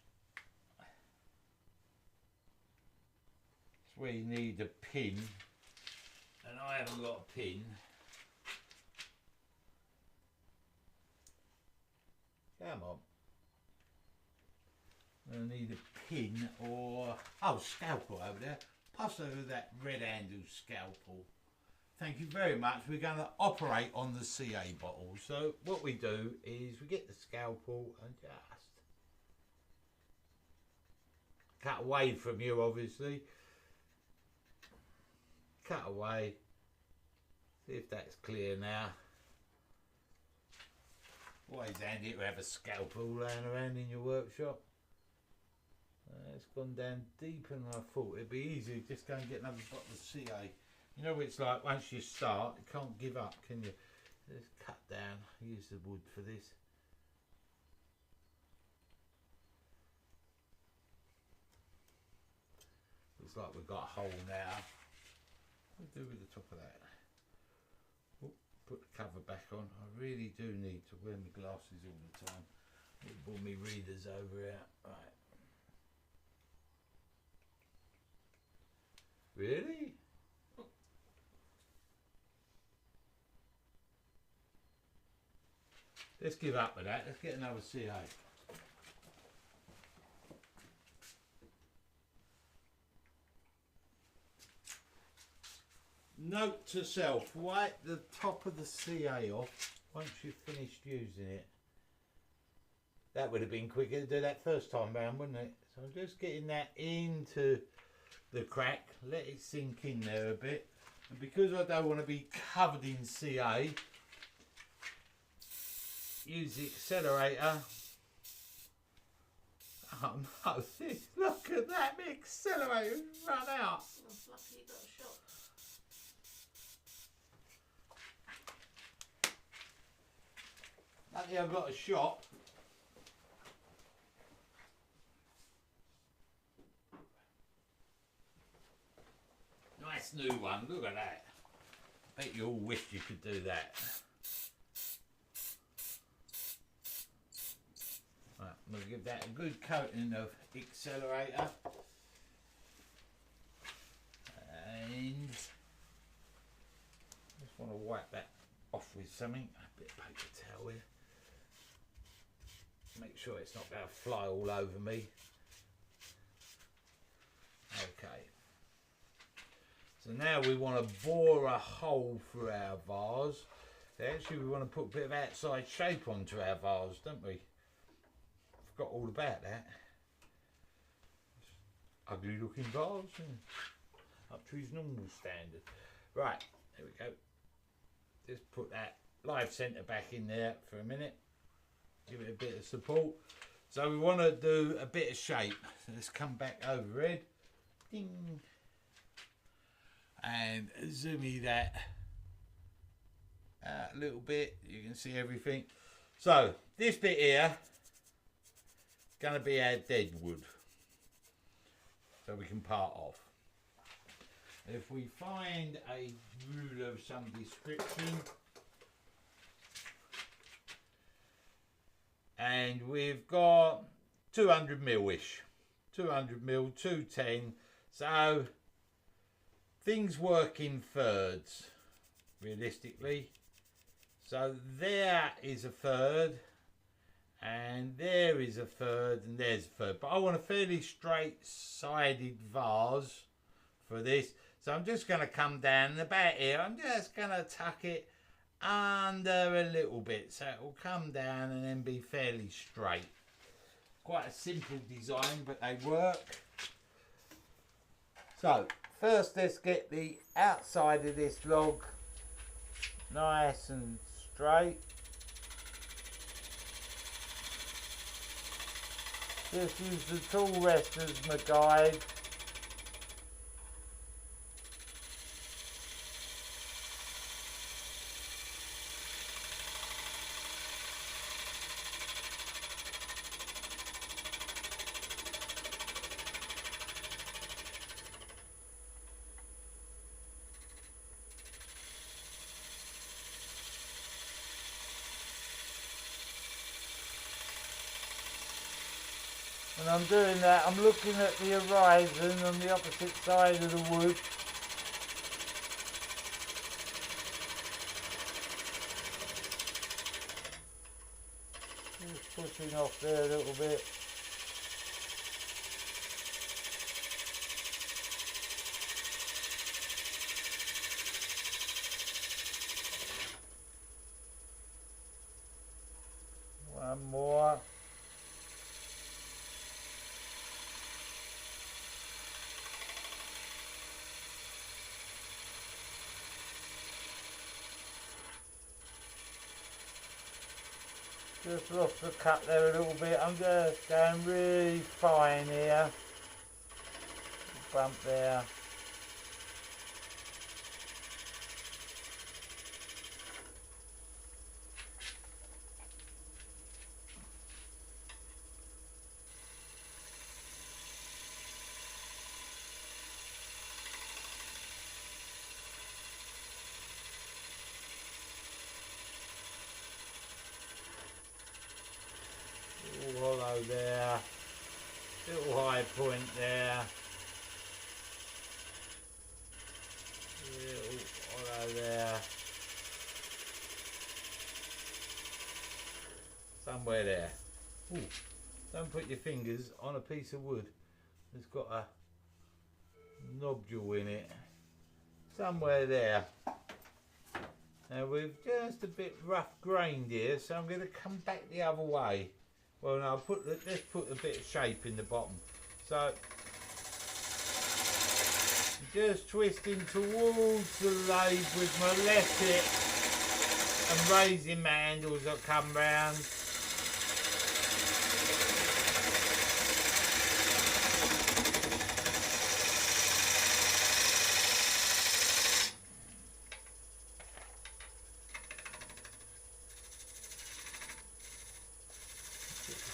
It's where you need a pin, and I haven't got a pin. Come on. I need a pin or scalpel over there. Pass over that red handled scalpel. Thank you very much. We're going to operate on the CA bottle. So what we do is we get the scalpel and just cut away from you, obviously. Cut away. See if that's clear now. Always handy to have a scalpel laying around in your workshop. It's gone down deeper than I thought. It'd be easy just go and get another bottle of CA. You know what it's like once you start, you can't give up, can you? Just cut down, use the wood for this. Looks like we've got a hole now. What do we do with the top of that? Oh, put the cover back on. I really do need to wear my glasses all the time. I'll pull my readers over here. Right. Really? Let's give up with that. Let's get another CA. Note to self, wipe the top of the CA off once you've finished using it. That would have been quicker to do that first time round, wouldn't it? So I'm just getting that into the crack, let it sink in there a bit. And because I don't want to be covered in CA, use the accelerator. Oh no, look at that, the accelerator's run out. I'm lucky you got a shot. Lucky I've got a shop. Nice new one, look at that. I bet you all wished you could do that. Right, I'm going to give that a good coating of accelerator. And just want to wipe that off with something. A bit of paper towel here. Make sure it's not going to fly all over me. Okay. So now we want to bore a hole through our vase. Actually, we want to put a bit of outside shape onto our vase, don't we? Forgot all about that. Ugly looking vase, up to his normal standard. Right, there we go. Just put that live centre back in there for a minute. Give it a bit of support. So we want to do a bit of shape. So let's come back overhead. Ding. And zoomy that out a little bit. You can see everything. So this bit here is going to be our dead wood. So we can part off. If we find a ruler of some description, and we've got 200 mil-ish, 200 mil, 210. So things work in thirds, realistically. So there is a third, and there is a third, and there's a third. But I want a fairly straight-sided vase for this. So I'm just going to come down and about here. I'm just going to tuck it under a little bit, so it will come down and then be fairly straight. Quite a simple design, but they work. So first, let's get the outside of this log nice and straight. Just use the tool rest as my guide. When I'm doing that, I'm looking at the horizon on the opposite side of the wood. Just pushing off there a little bit. One more. Just lost the cut there a little bit. I'm just going really fine here. Bump there. Hollow there, little high point there, little hollow there, somewhere there. Ooh, don't put your fingers on a piece of wood that's got a nodule in it, somewhere there. Now we've just a bit rough grained here, so I'm going to come back the other way. Well, no, let's put a bit of shape in the bottom. So, just twisting towards the lathe with my left hip and raising my handles that come round.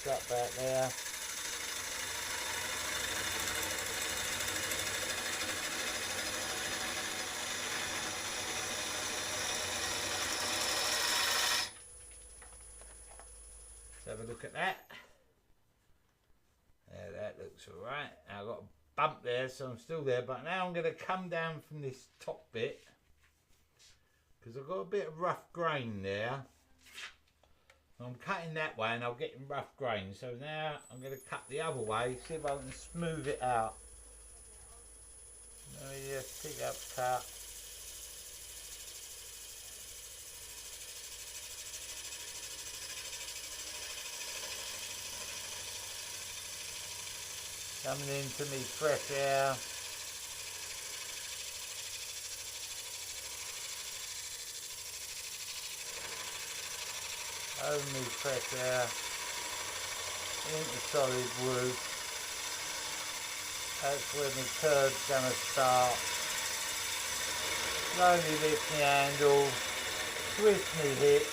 Up back there. Let's have a look at that. There, that looks alright. I've got a bump there, so I'm still there, but now I'm going to come down from this top bit because I've got a bit of rough grain there. I'm cutting that way and I'm getting rough grain, so now I'm going to cut the other way, see if I can smooth it out. Let me just pick up cut. Coming into me fresh air. only pressure into solid wood. That's when the curve's going to start. Slowly lift the handle, twist me hip.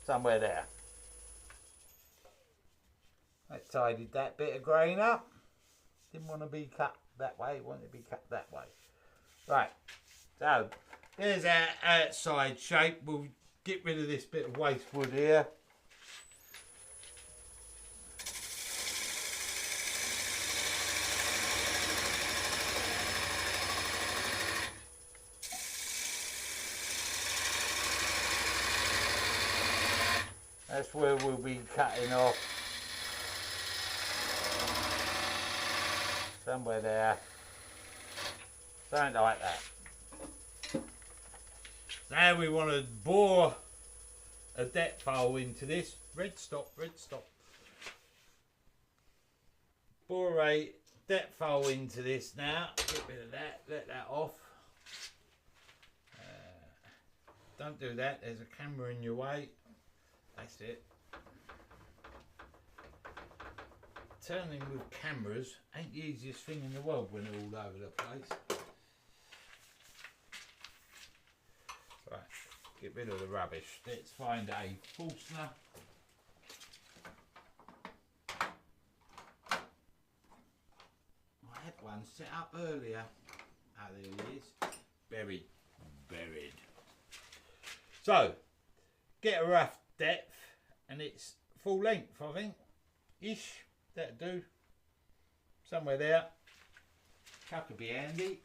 Somewhere there. I tidied that bit of grain up. Didn't want to be cut that way, wanted to be cut that way. Right, so there's our outside shape. We'll get rid of this bit of waste wood here. That's where we'll be cutting off. Somewhere there. Something like that. Now we want to bore a depth hole into this. Red stop, red stop. Bore a depth hole into this now. Get rid of that, let that off. Don't do that, there's a camera in your way. That's it. Turning with cameras ain't the easiest thing in the world when they're all over the place. Right, get rid of the rubbish. Let's find a Forstner. I had one set up earlier. Ah, there it is. Buried. Buried. So, get a rough depth, and it's full length, I think. Ish. That'll do. Somewhere there. Chuck will be handy.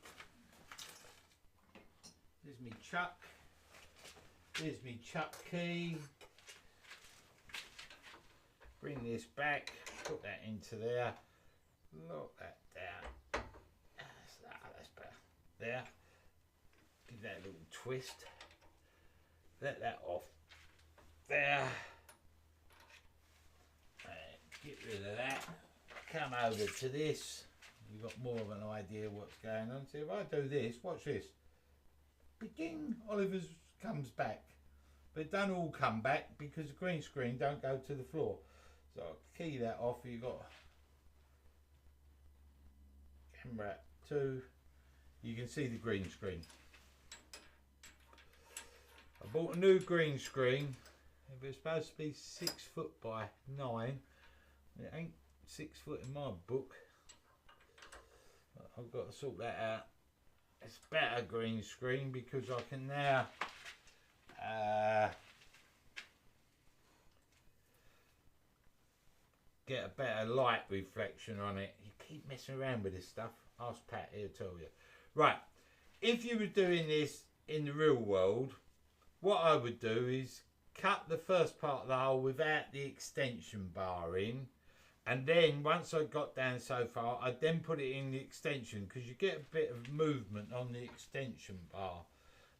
There's me chuck. There's me chuck key. Bring this back. Put that into there. Lock that down. That's better. There. Give that a little twist. Let that off. There. Get rid of that. Come over to this. You've got more of an idea what's going on. So if I do this, watch this. Begin. Oliver's comes back. But it don't all come back because the green screen don't go to the floor. So I'll key that off. You've got camera 2. You can see the green screen. I bought a new green screen. It was supposed to be 6 foot by 9. It ain't 6 foot in my book. I've got to sort that out. It's better green screen because I can now get a better light reflection on it. You keep messing around with this stuff. Ask Pat, he'll tell you. Right, if you were doing this in the real world, what I would do is cut the first part of the hole without the extension bar in. And then once I got down so far, I'd then put it in the extension because you get a bit of movement on the extension bar.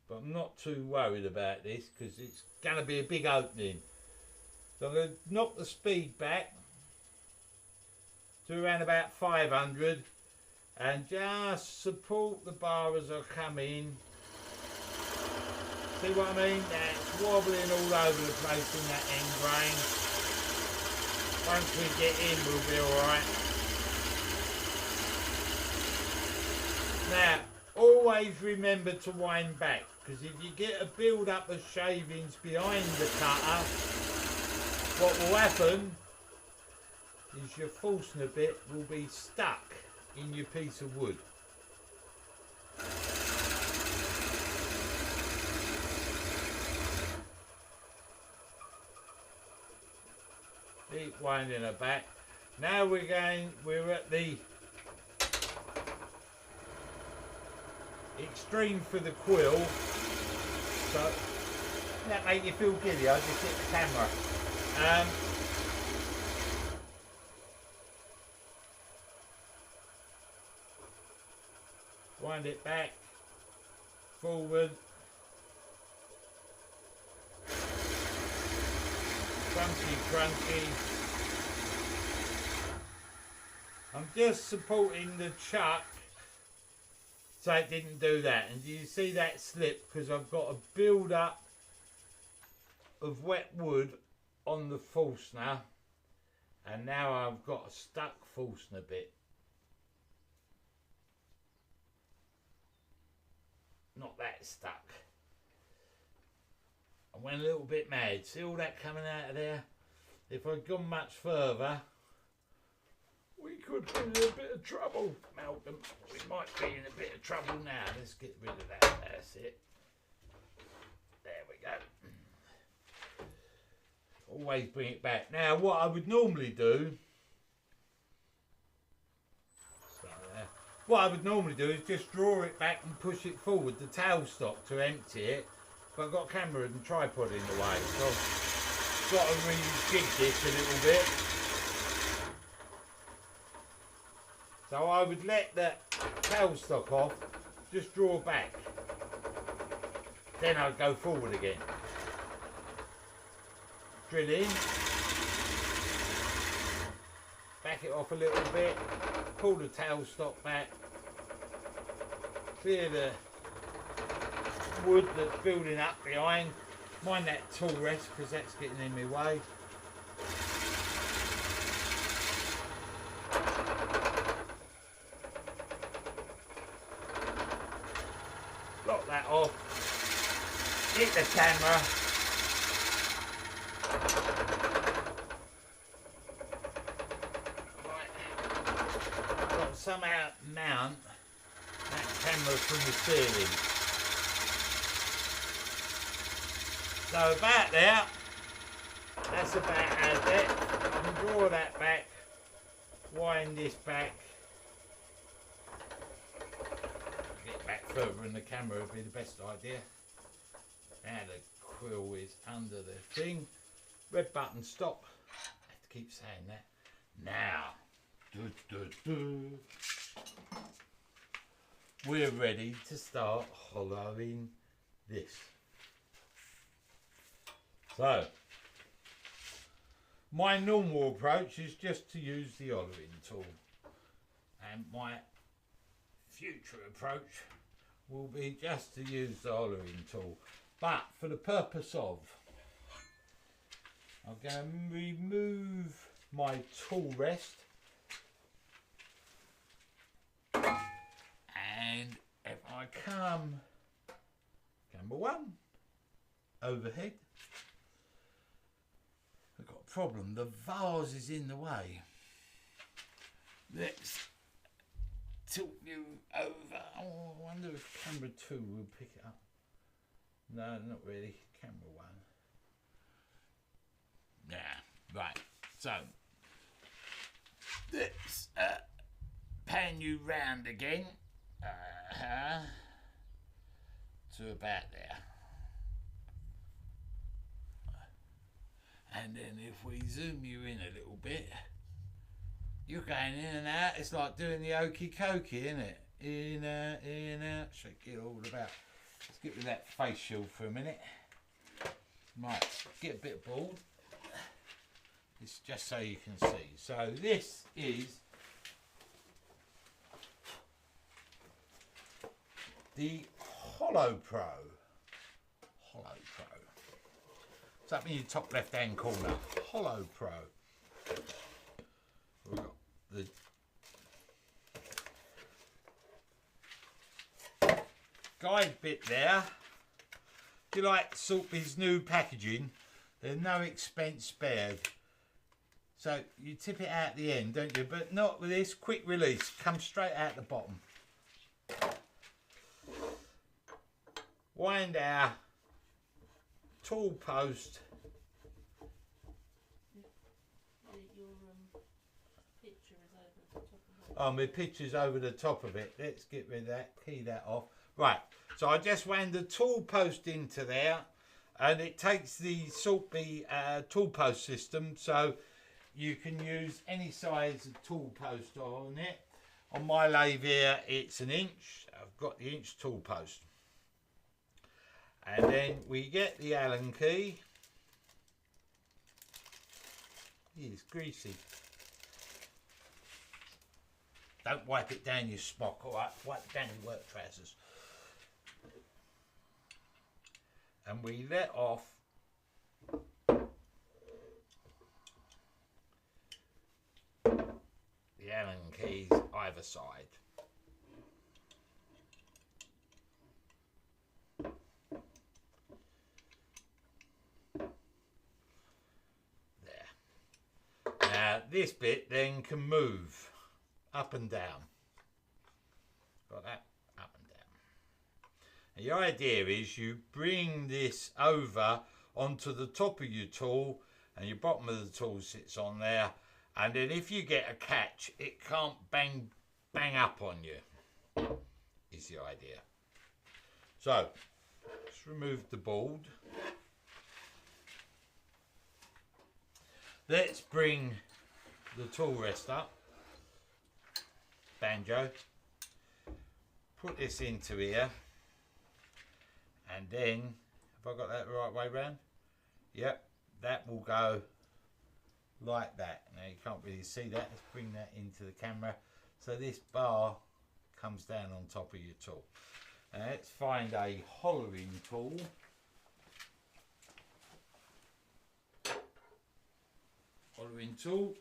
But I'm not too worried about this because it's going to be a big opening. So I'm going to knock the speed back to around about 500 and just support the bar as I come in. See what I mean? That's wobbling all over the place in that end grain. Once we get in, we'll be alright. Now, always remember to wind back, because if you get a build-up of shavings behind the cutter, what will happen is your Forstner bit will be stuck in your piece of wood. Keep winding her back. Now we're at the extreme for the quill. So that make you feel giddy. I just hit the camera. Wind it back, forward. Crunchy, crunchy. I'm just supporting the chuck so it didn't do that. And do you see that slip? Because I've got a build up of wet wood on the Forstner, and now I've got a stuck Forstner bit. Not that stuck. I went a little bit mad. See all that coming out of there? If I'd gone much further, we could be in a bit of trouble, Malcolm. We might be in a bit of trouble now. Let's get rid of that. That's it. There we go. Always bring it back. Now, what I would normally do, is just draw it back and push it forward, the tailstock, to empty it. But I've got a camera and tripod in the way, so I've got to rejig this a little bit. So I would let the tailstock off, just draw back. Then I'd go forward again. Drill in. Back it off a little bit. Pull the tailstock back. Clear the wood that's building up behind. Mind that tool rest because that's getting in my way. Lock that off. Hit the camera. Right. I've got to somehow mount that camera from the ceiling. So about there, that's about as depth. I can draw that back, wind this back. Get back further in the camera would be the best idea. Now the quill is under the thing. Red button stop. I have to keep saying that. Now, we're ready to start hollowing this. So, my normal approach is just to use the hollowing tool, and my future approach will be just to use the hollowing tool. But for the purpose of, I'm going to remove my tool rest, and if I come, camera one, overhead, I've got a problem. The vase is in the way. Let's tilt you over. Oh, I wonder if camera 2 will pick it up. No, not really. Camera 1. Yeah, right. So, let's pan you round again. To about there. And then if we zoom you in a little bit, you're going in and out. It's like doing the okey cokey, isn't it? In and out. Shake it all about. Let's get rid of that face shield for a minute. Right, get a bit bald. It's just so you can see. So this is the HollowPro. It's up in your top left hand corner. HollowPro. We've got the guide bit there. If you like Sorby's new packaging, there's no expense spared. So you tip it out the end, don't you? But not with this quick release. Comes straight out the bottom. Wind our tool post. Picture is over the top of it. Oh, my picture's over the top of it. Let's get rid of that. Key that off. Right. So I just wound the tool post into there, and it takes the Sorby tool post system, so you can use any size of tool post on it. On my lathe here, it's 1 inch. I've got the inch tool post. And then we get the Allen key. It's greasy. Don't wipe it down your smock, all right? Wipe it down your work trousers. And we let off the Allen keys either side. Now this bit then can move up and down. Got that? Up and down. And the idea is you bring this over onto the top of your tool and your bottom of the tool sits on there, and then if you get a catch it can't bang up on you, is the idea. So let's remove the board. Let's bring the tool rest up, banjo, put this into here, and then, have I got that the right way round? Yep, that will go like that. Now you can't really see that, let's bring that into the camera. So this bar comes down on top of your tool. Now let's find a hollowing tool. Hollowing tool.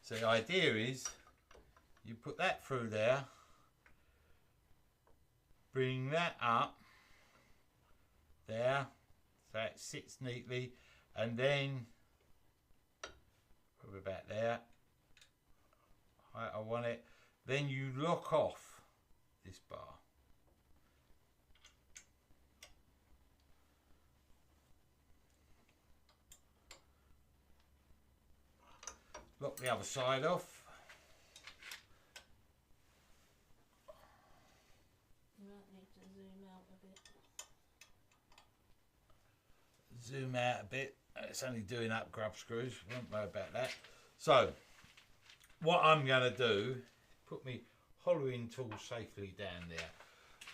So the idea is you put that through there, bring that up there so it sits neatly, and then probably about there, height I want it, then you lock off this bar. Lock the other side off. You might need to zoom out a bit. Zoom out a bit. It's only doing up grub screws. Won't worry about that. So, what I'm going to do, put my hollowing tool safely down there.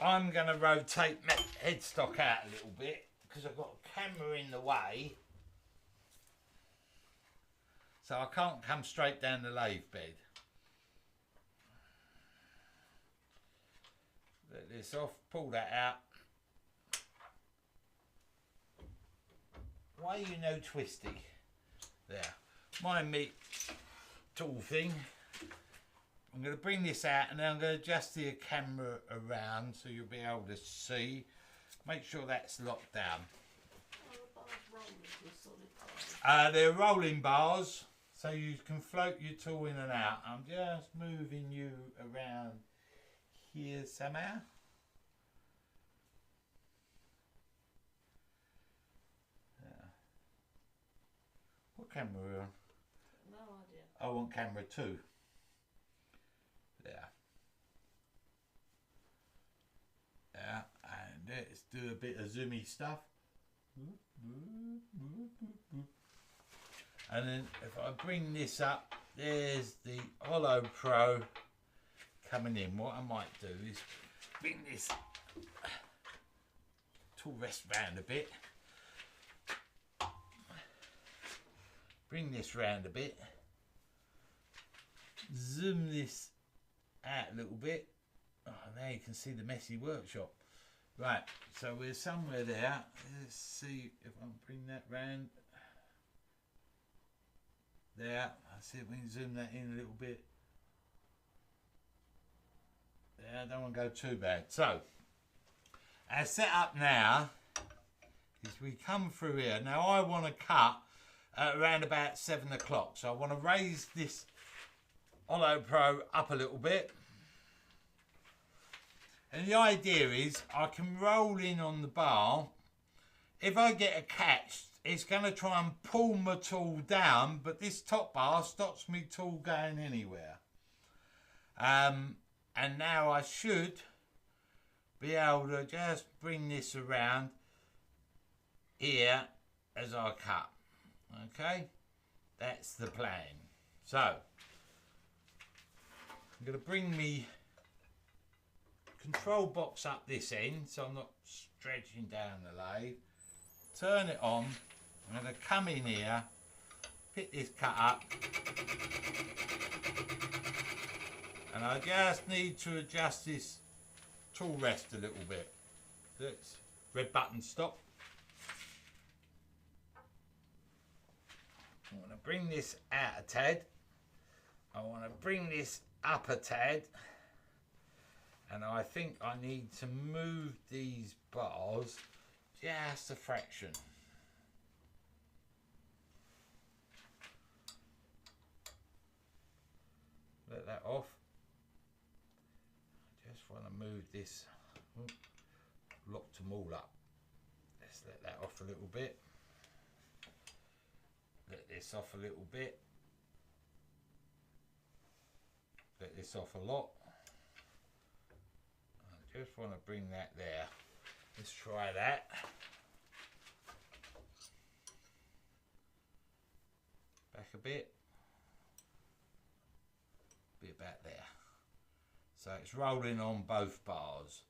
I'm going to rotate my headstock out a little bit because I've got a camera in the way. So I can't come straight down the lathe bed. Let this off, pull that out. Why are you no twisty? There. Mind me tool thing. I'm going to bring this out and then I'm going to adjust the camera around so you'll be able to see. Make sure that's locked down. Oh, the bar's rolling with solid bars. They're rolling bars. So you can float your tool in and out. I'm just moving you around here somehow. Yeah. What camera are we on? No idea. I want camera 2. There. Yeah, and let's do a bit of zoomy stuff. And then if I bring this up, there's the HollowPro coming in. What I might do is bring this tool rest round a bit. Bring this round a bit. Zoom this out a little bit. Oh, now you can see the messy workshop. Right, so we're somewhere there. Let's see if I can bring that round. There, let's see if we can zoom that in a little bit. There, I don't want to go too bad. So, our setup now is we come through here. Now I want to cut at around about 7 o'clock. So I want to raise this HollowPro up a little bit. And the idea is I can roll in on the bar. If I get a catch, it's going to try and pull my tool down, but this top bar stops me tool going anywhere. And now I should be able to just bring this around here as I cut. Okay, that's the plan. So I'm going to bring me control box up this end so I'm not stretching down the lathe. Turn it on. I'm going to come in here pick this cut up, and I just need to adjust this tool rest a little bit. That's red button stop. I want to bring this out a tad. I want to bring this up a tad. And I think I need to move these bars just a fraction. Let that off. I just want to move this. Locked them all up. Let's let that off a little bit. Let this off a little bit. Let this off a lot. I just want to bring that there. Let's try that. Back a bit. Bit about there. So it's rolling on both bars.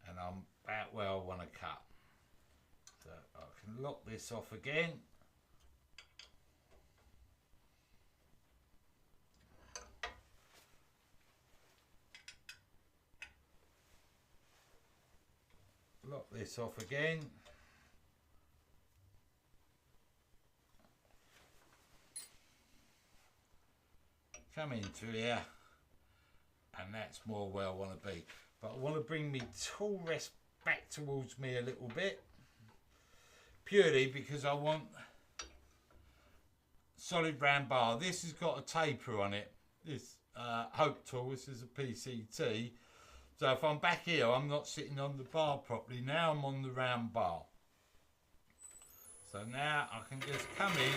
And I'm about where I want to cut. So I can lock this off again. Lock this off again. Come into here, and that's more where I want to be. But I want to bring my tool rest back towards me a little bit, purely because I want solid round bar. This has got a taper on it. This Hope tool, this is a PCT. So if I'm back here, I'm not sitting on the bar properly. Now I'm on the round bar. So now I can just come in.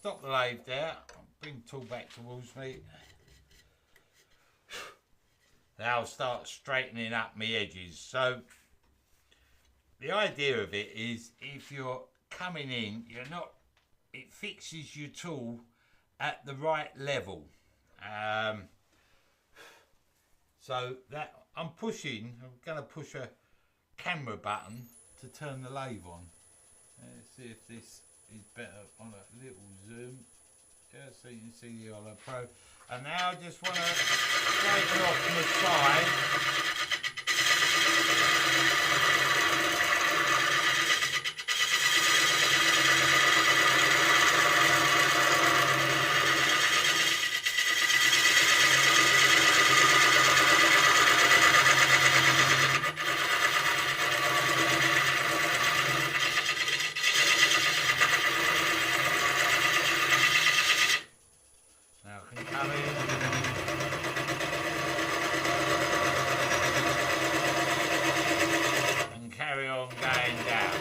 Stop the lathe there, bring the tool back towards me. Now I'll start straightening up my edges. So the idea of it is if you're coming in, it fixes your tool at the right level. So that I'm going to push a camera button to turn the lathe on. Let's see if this is better on a little zoom, just so you can see the HollowPro. And now I just want to straighten off from the side. going down.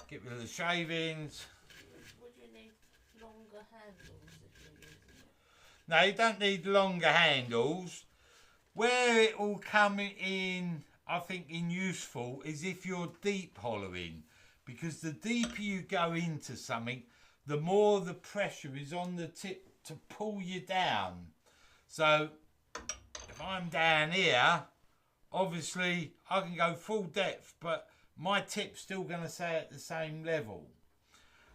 Get rid of the shavings. Would you need longer handles if you're using it? No, you don't need longer handles. Where it will come in, I think, in useful is if you're deep hollowing, because the deeper you go into something, the more the pressure is on the tip to pull you down. So if I'm down here, obviously I can go full depth, but my tip's still going to stay at the same level.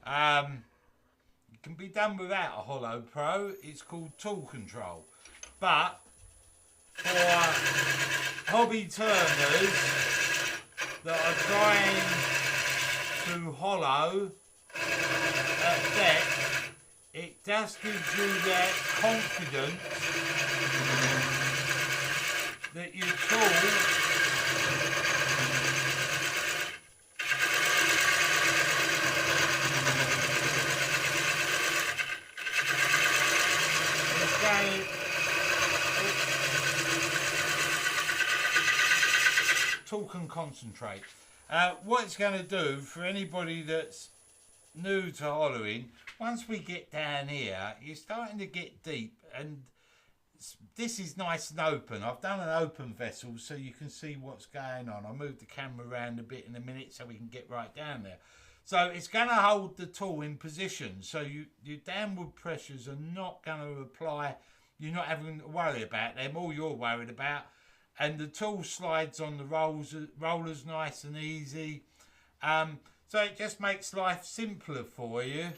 It can be done without a HollowPro. It's called tool control. But for hobby turners that are trying to hollow at depth, it just gives you that confidence that your tool tool can concentrate. What it's going to do for anybody that's new to hollowing, once we get down here, you're starting to get deep, and this is nice and open. I've done an open vessel so you can see what's going on. I'll move the camera around a bit in a minute so we can get right down there. So it's going to hold the tool in position, so your downward pressures are not going to apply. You're not having to worry about them. All you're worried about, and the tool slides on the rollers nice and easy. So it just makes life simpler for you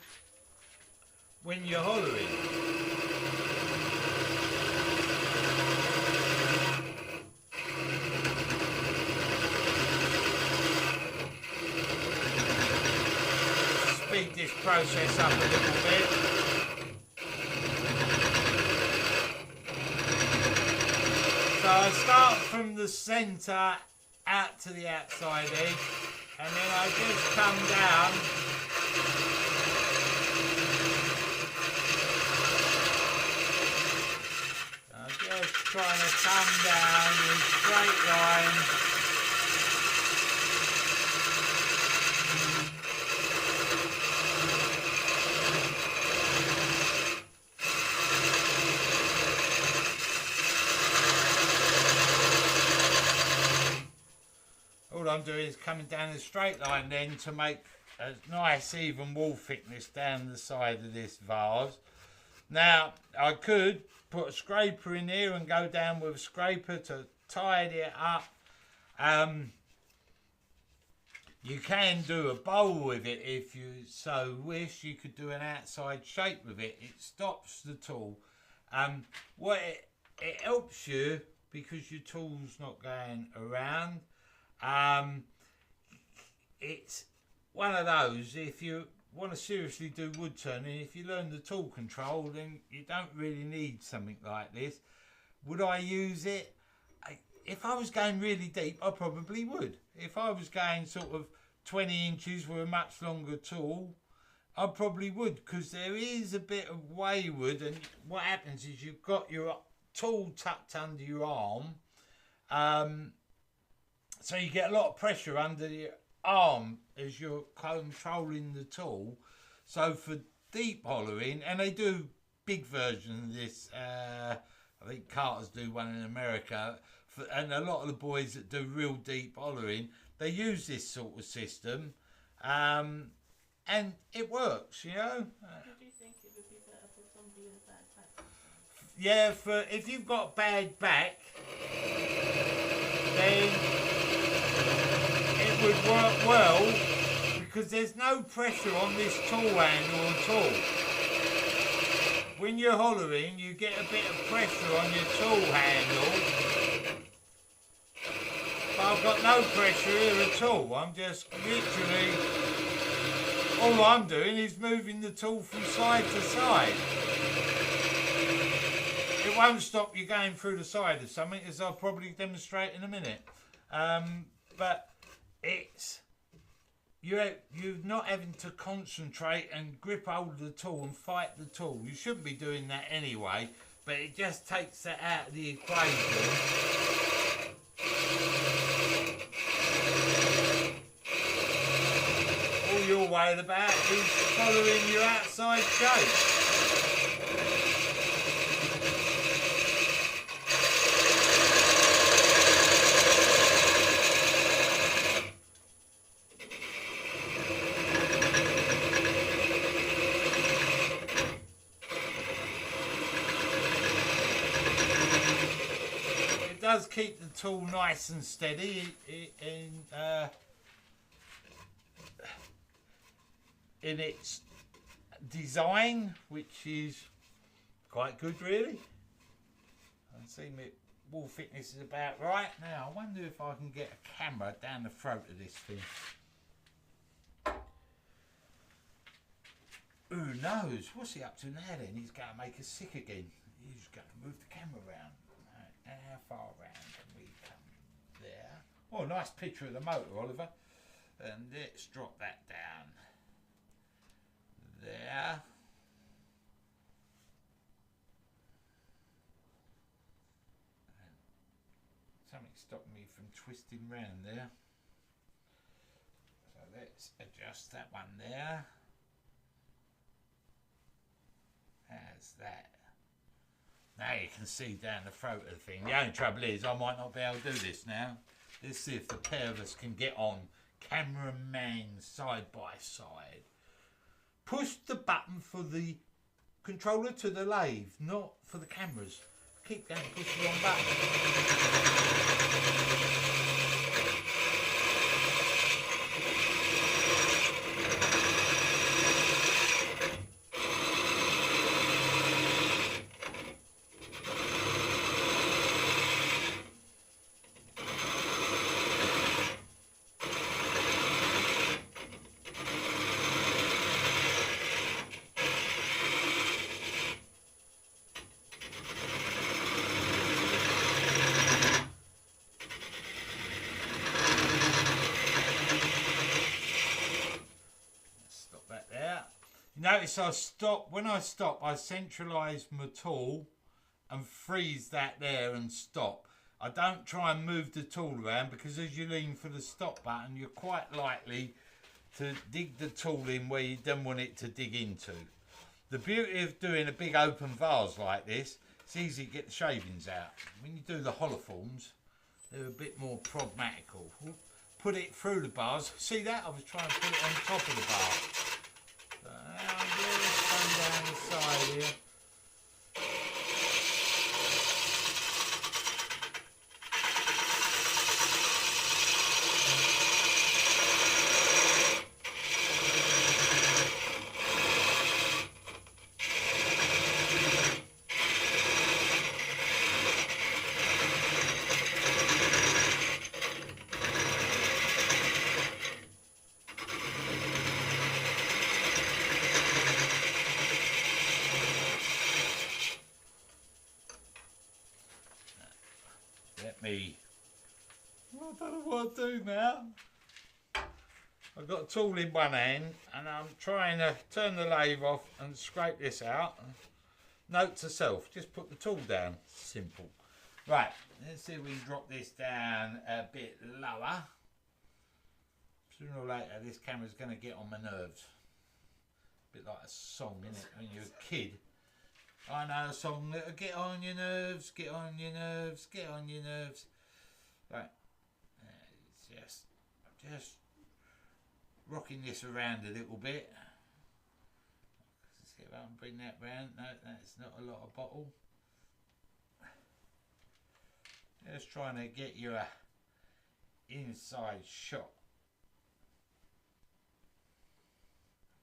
when you're hollowing. Speed this process up a little bit. So I start from the centre out to the outside edge, and then I just come down I'm just trying to come down in straight lines. All I'm doing is coming down a straight line then to make a nice even wall thickness down the side of this vase. Now I could put a scraper in here and go down with a scraper to tidy it up. You can do a bowl with it if you so wish. You could do an outside shape with it. It stops the tool. What it helps you because your tool's not going around. It's one of those, if you want to seriously do wood turning, if you learn the tool control, then you don't really need something like this. Would I use it? If I was going really deep, I probably would. If I was going sort of 20 inches with a much longer tool, I probably would, because there is a bit of wayward, and what happens is you've got your tool tucked under your arm, so you get a lot of pressure under the arm as you're controlling the tool. So for deep hollowing, and they do big versions of this, I think Carter's do one in America, and a lot of the boys that do real deep hollowing, they use this sort of system, and it works, you know. Do you think it would be better for somebody with bad back? Yeah, for if you've got bad back, then it would work well, because there's no pressure on this tool handle at all. When you're hollowing, you get a bit of pressure on your tool handle, I've got no pressure here at all. I'm just literally, all I'm doing is moving the tool from side to side. It won't stop you going through the side of something, as I'll probably demonstrate in a minute. But it's, you're not having to concentrate and grip hold of the tool and fight the tool. You shouldn't be doing that anyway, but it just takes that out of the equation. All you're worried about is following your outside shape. It does keep the tool nice and steady in its design, which is quite good really. I see my wall thickness is about right. Now I wonder if I can get a camera down the throat of this thing. Who knows? What's he up to now then? He's going to make us sick again. He's going to move the camera around. How far around can we come? There. Oh, nice picture of the motor, Oliver. And let's drop that down. There. Something's stopping me from twisting round there. So let's adjust that one there. How's that? Now you can see down the throat of the thing. The only trouble is I might not be able to do this now. Let's see if the pair of us can get on cameraman side by side. Push the button for the controller to the lathe, not for the cameras. Keep going, push the wrong button. Notice I stop, when I stop I centralise my tool and freeze that there and stop. I don't try and move the tool around because as you lean for the stop button you're quite likely to dig the tool in where you don't want it to dig into. The beauty of doing a big open vase like this, it's easy to get the shavings out. When you do the hollow forms they're a bit more pragmatical. Put it through the bars, see that? I was trying to put it on top of the bar. I'm just down the side here. I don't know what to do now. I've got a tool in one hand and I'm trying to turn the lathe off and scrape this out. Note to self, just put the tool down. Simple. Right, let's see if we can drop this down a bit lower. Sooner or later this camera's going to get on my nerves. A bit like a song, isn't it, when you're a kid. I know a song that'll get on your nerves, get on your nerves, get on your nerves. Right, it's just rocking this around a little bit. Let's see if I can bring that round. No, that's not a lot of bottle. Just trying to get you a inside shot.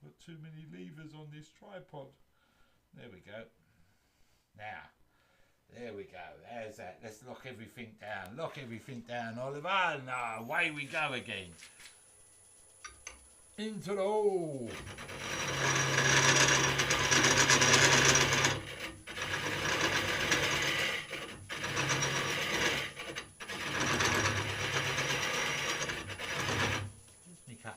Got too many levers on this tripod. There we go. Now, There we go. There's that. Let's lock everything down. Lock everything down, Oliver. And away we go again. Into the hole. Me cutter.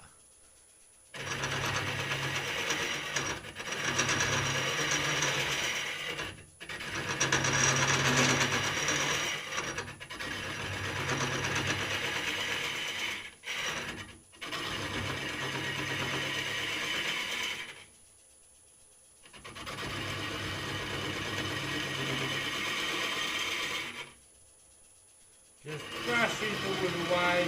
Just brushing the wood away.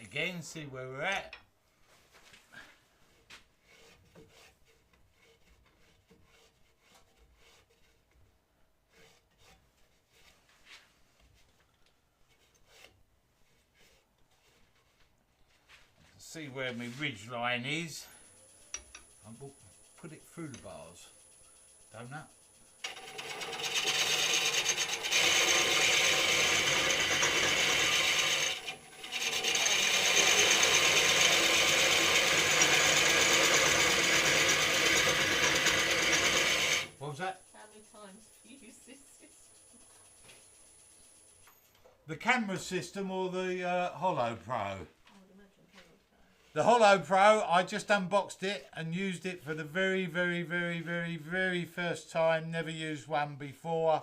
Again, see where we're at. See where my ridge line is. I'll put it through the bars. Donut. What was that? How many times have you used this system? The camera system or the HollowPro? I would imagine HollowPro. The HollowPro, I just unboxed it and used it for the very first time. Never used one before,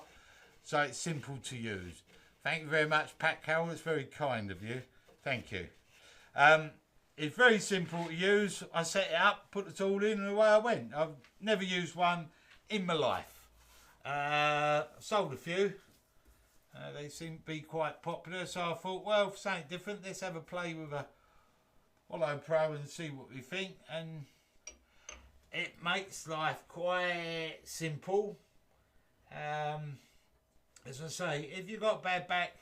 so it's simple to use. Thank you very much, Pat Carroll. It's very kind of you. Thank you. It's very simple to use. I set it up, put the tool in, and away I went. I've never used one in my life. Sold a few. They seem to be quite popular, so I thought, well, for something different, let's have a play with a HollowPro and see what we think. And it makes life quite simple. As I say, if you've got bad back,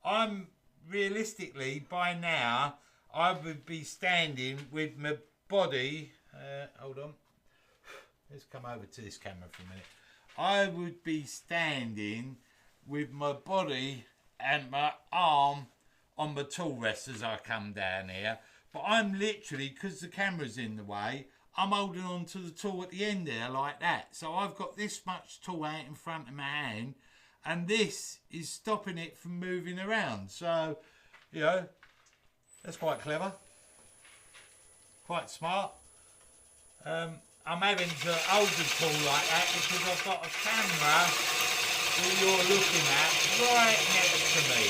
I'm realistically, by now, I would be standing with my body, hold on, let's come over to this camera for a minute. I would be standing with my body and my arm on the tool rest as I come down here. But I'm literally, because the camera's in the way, I'm holding on to the tool at the end there like that. So I've got this much tool out in front of my hand, and this is stopping it from moving around. So, you know, that's quite clever. Quite smart. I'm having to hold the tool like that because I've got a camera that you're looking at right next to me.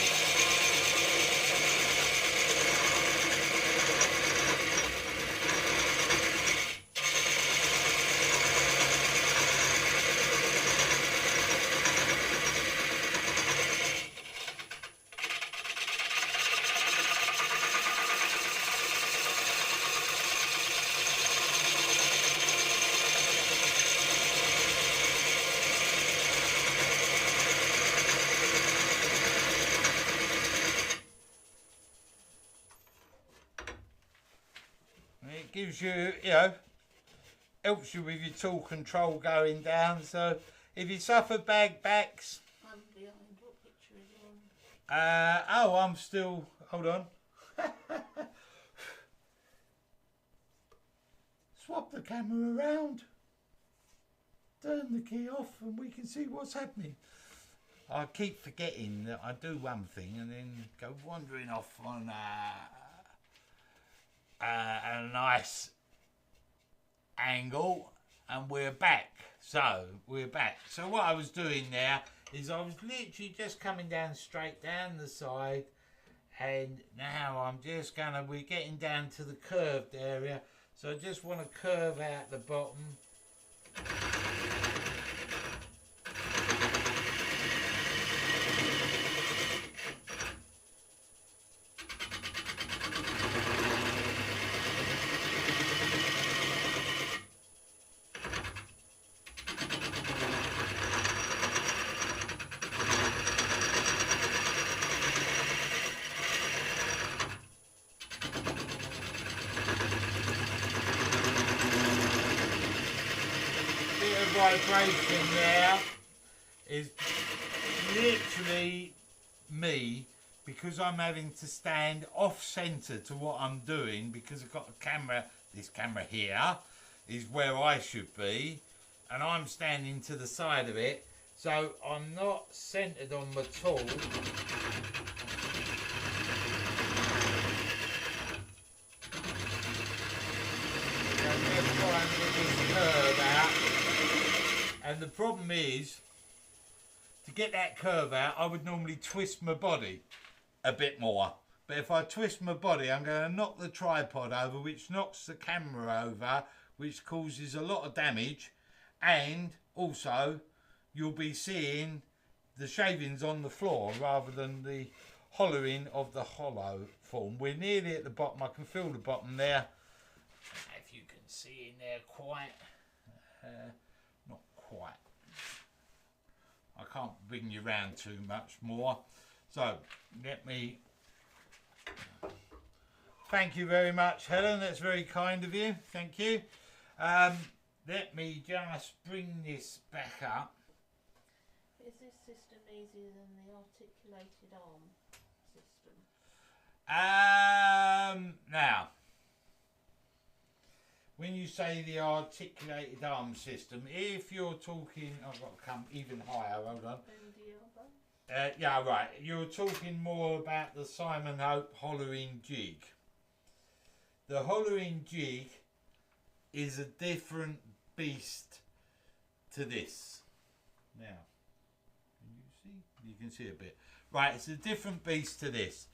Gives you, you know, helps you with your tool control going down. So if you suffer bad backs, I'm behind. What picture is it on? oh, I'm still, hold on. Swap the camera around, turn the key off, and we can see what's happening. I keep forgetting that I do one thing and then go wandering off on a nice angle, and we're back. So what I was doing there is I was literally just coming down straight down the side, and now I'm just we're getting down to the curved area, so I just want to curve out the bottom Vibration there is literally me, because I'm having to stand off centre to what I'm doing, because I've got a camera. This camera here is where I should be, and I'm standing to the side of it, so I'm not centred on the tool. And the problem is, to get that curve out, I would normally twist my body a bit more. But if I twist my body, I'm going to knock the tripod over, which knocks the camera over, which causes a lot of damage. And also, you'll be seeing the shavings on the floor rather than the hollowing of the hollow form. We're nearly at the bottom. I can feel the bottom there. If you can see in there quite... not quite. I can't bring you round too much more. So let me... Thank you very much, Helen. That's very kind of you. Thank you. Let me just bring this back up. Is this system easier than the articulated arm system? Now, when you say the articulated arm system, if you're talking, I've got to come even higher, hold on. Yeah, right. You're talking more about the Simon Hope hollowing jig. The hollowing jig is a different beast to this. Now, can you see? You can see a bit. Right, it's a different beast to this.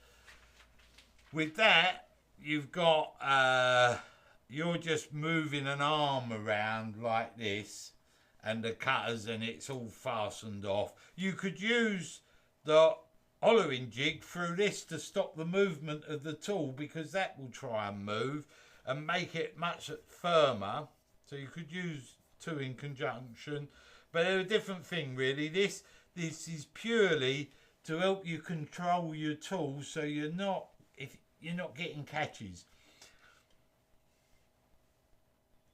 With that, you've got... you're just moving an arm around like this, and the cutters, and it's all fastened off. You could use the hollowing jig through this to stop the movement of the tool, because that will try and move and make it much firmer. So you could use two in conjunction, but they're a different thing really. This is purely to help you control your tool, so you're not getting catches.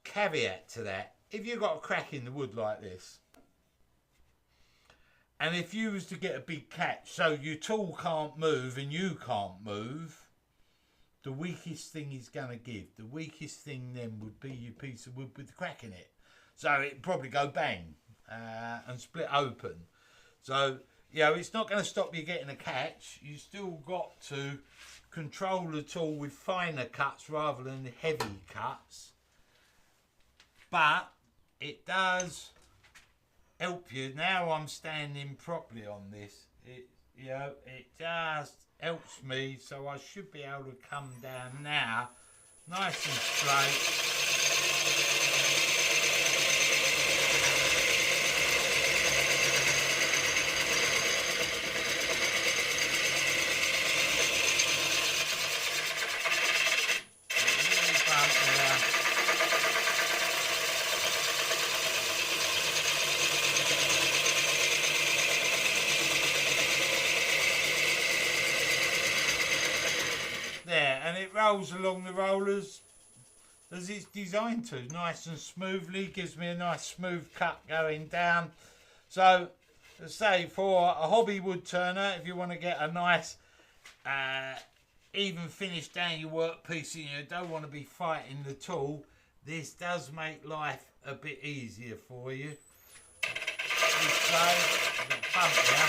Caveat to that, if you've got a crack in the wood like this, and if you was to get a big catch, so your tool can't move and you can't move, the weakest thing is going to give. The weakest thing then would be your piece of wood with the crack in it. So it'd probably go bang and split open. So, you know, it's not going to stop you getting a catch. You still got to control the tool with finer cuts rather than heavy cuts. But it does help you. Now I'm standing properly on this. It just helps me, so I should be able to come down now, nice and straight. Rolls along the rollers as it's designed to, nice and smoothly, gives me a nice smooth cut going down. So, to say, for a hobby wood turner, if you want to get a nice even finish down your workpiece and you don't want to be fighting the tool, this does make life a bit easier for you. This way, I've got bump now.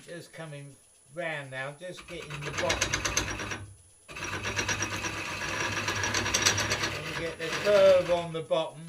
Just coming round now, just getting the bottom. And get the curve on the bottom.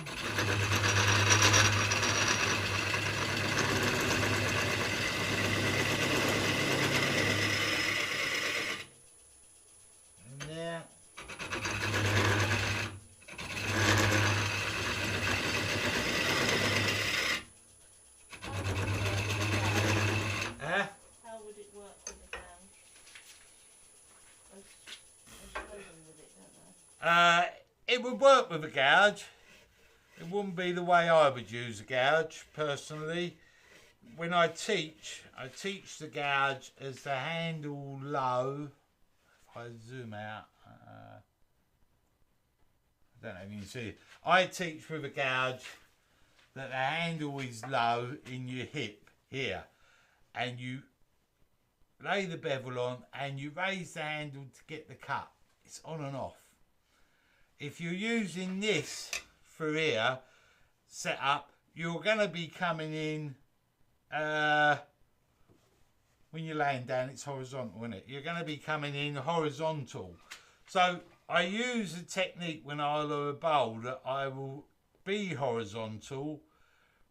it would work with a gouge. It wouldn't be the way I would use a gouge personally. When I teach the gouge as the handle low. If I zoom out, I don't know if you can see it. I teach with a gouge that the handle is low in your hip here, and you lay the bevel on and you raise the handle to get the cut. It's on and off. If you're using this for here set up, you're going to be coming in when you're laying down, it's horizontal, isn't it? You're going to be coming in horizontal. So I use a technique when I hollow a bowl that I will be horizontal,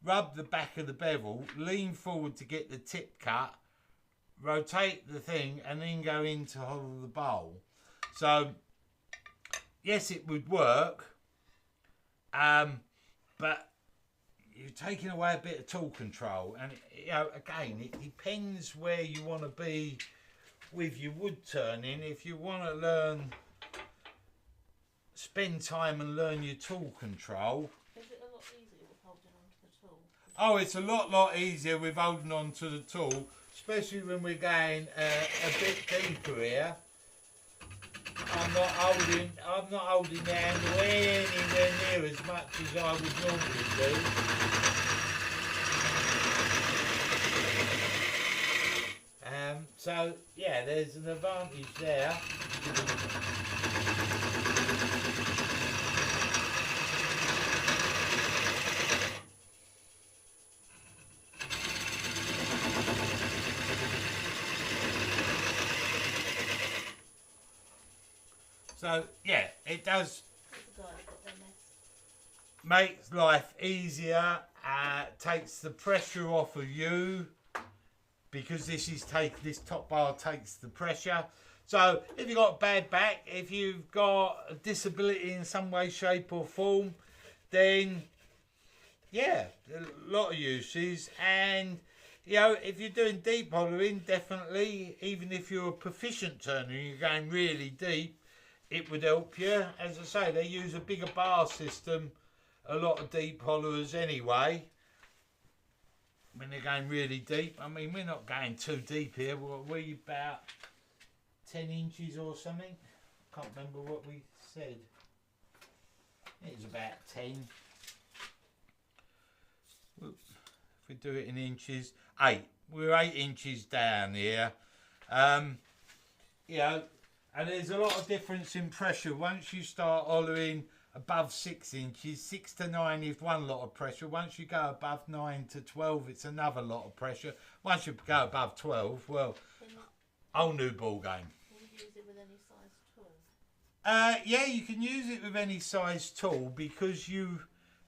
rub the back of the bevel, lean forward to get the tip cut, rotate the thing, and then go in to hollow the bowl. So yes, it would work, but you're taking away a bit of tool control. And you know, again, it depends where you want to be with your wood turning. If you want to learn, spend time and learn your tool control. Is it a lot easier with holding on to the tool? Oh, it's a lot easier with holding on to the tool, especially when we're going a bit deeper here. I'm not holding the handle anywhere near as much as I would normally do. So yeah, there's an advantage there. So yeah, it does makes life easier, takes the pressure off of you, because this top bar takes the pressure. So if you've got a bad back, if you've got a disability in some way, shape or form, then yeah, a lot of uses. And you know, if you're doing deep hollowing, definitely, even if you're a proficient turner and you're going really deep, it would help you. As I say, they use a bigger bar system, a lot of deep hollowers anyway, when they're going really deep. I mean, we're not going too deep here. We're about 10 inches or something. Can't remember what we said. It was about 10. If we do it in inches, 8. We're 8 inches down here. You know, and there's a lot of difference in pressure. Once you start hollowing above 6 inches, 6 to 9 is one lot of pressure. Once you go above 9 to 12, it's another lot of pressure. Once you go above 12, well, whole new ball game. Can you use it with any size tool? Yeah, you can use it with any size tool, because you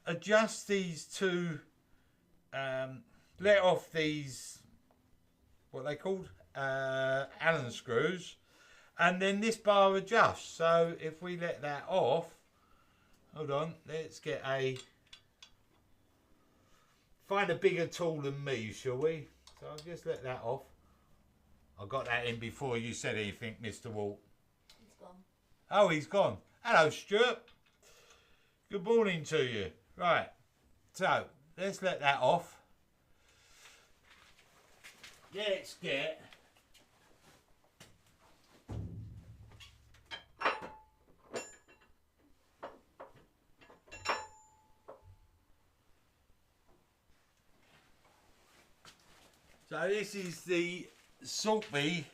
adjust these to let off these, what are they called? Allen screws. And then this bar adjusts. So if we let that off, hold on, let's get find a bigger tool than me, shall we? So I'll just let that off. I got that in before you said anything, Mr. Walt. He's gone. Oh, he's gone. Hello, Stuart. Good morning to you. Right, so let's let that off. Let's get so this is the Sorby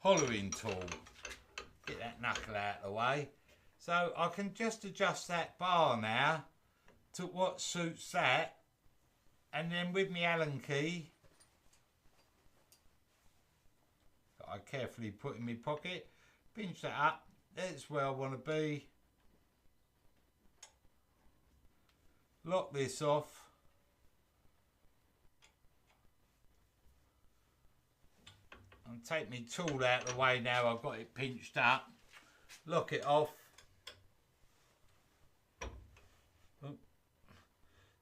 hollowing tool. Get that knuckle out of the way. So I can just adjust that bar now to what suits that. And then with my Allen key, that I carefully put in my pocket, pinch that up. That's where I want to be. Lock this off. And take my tool out of the way now I've got it pinched up. Lock it off.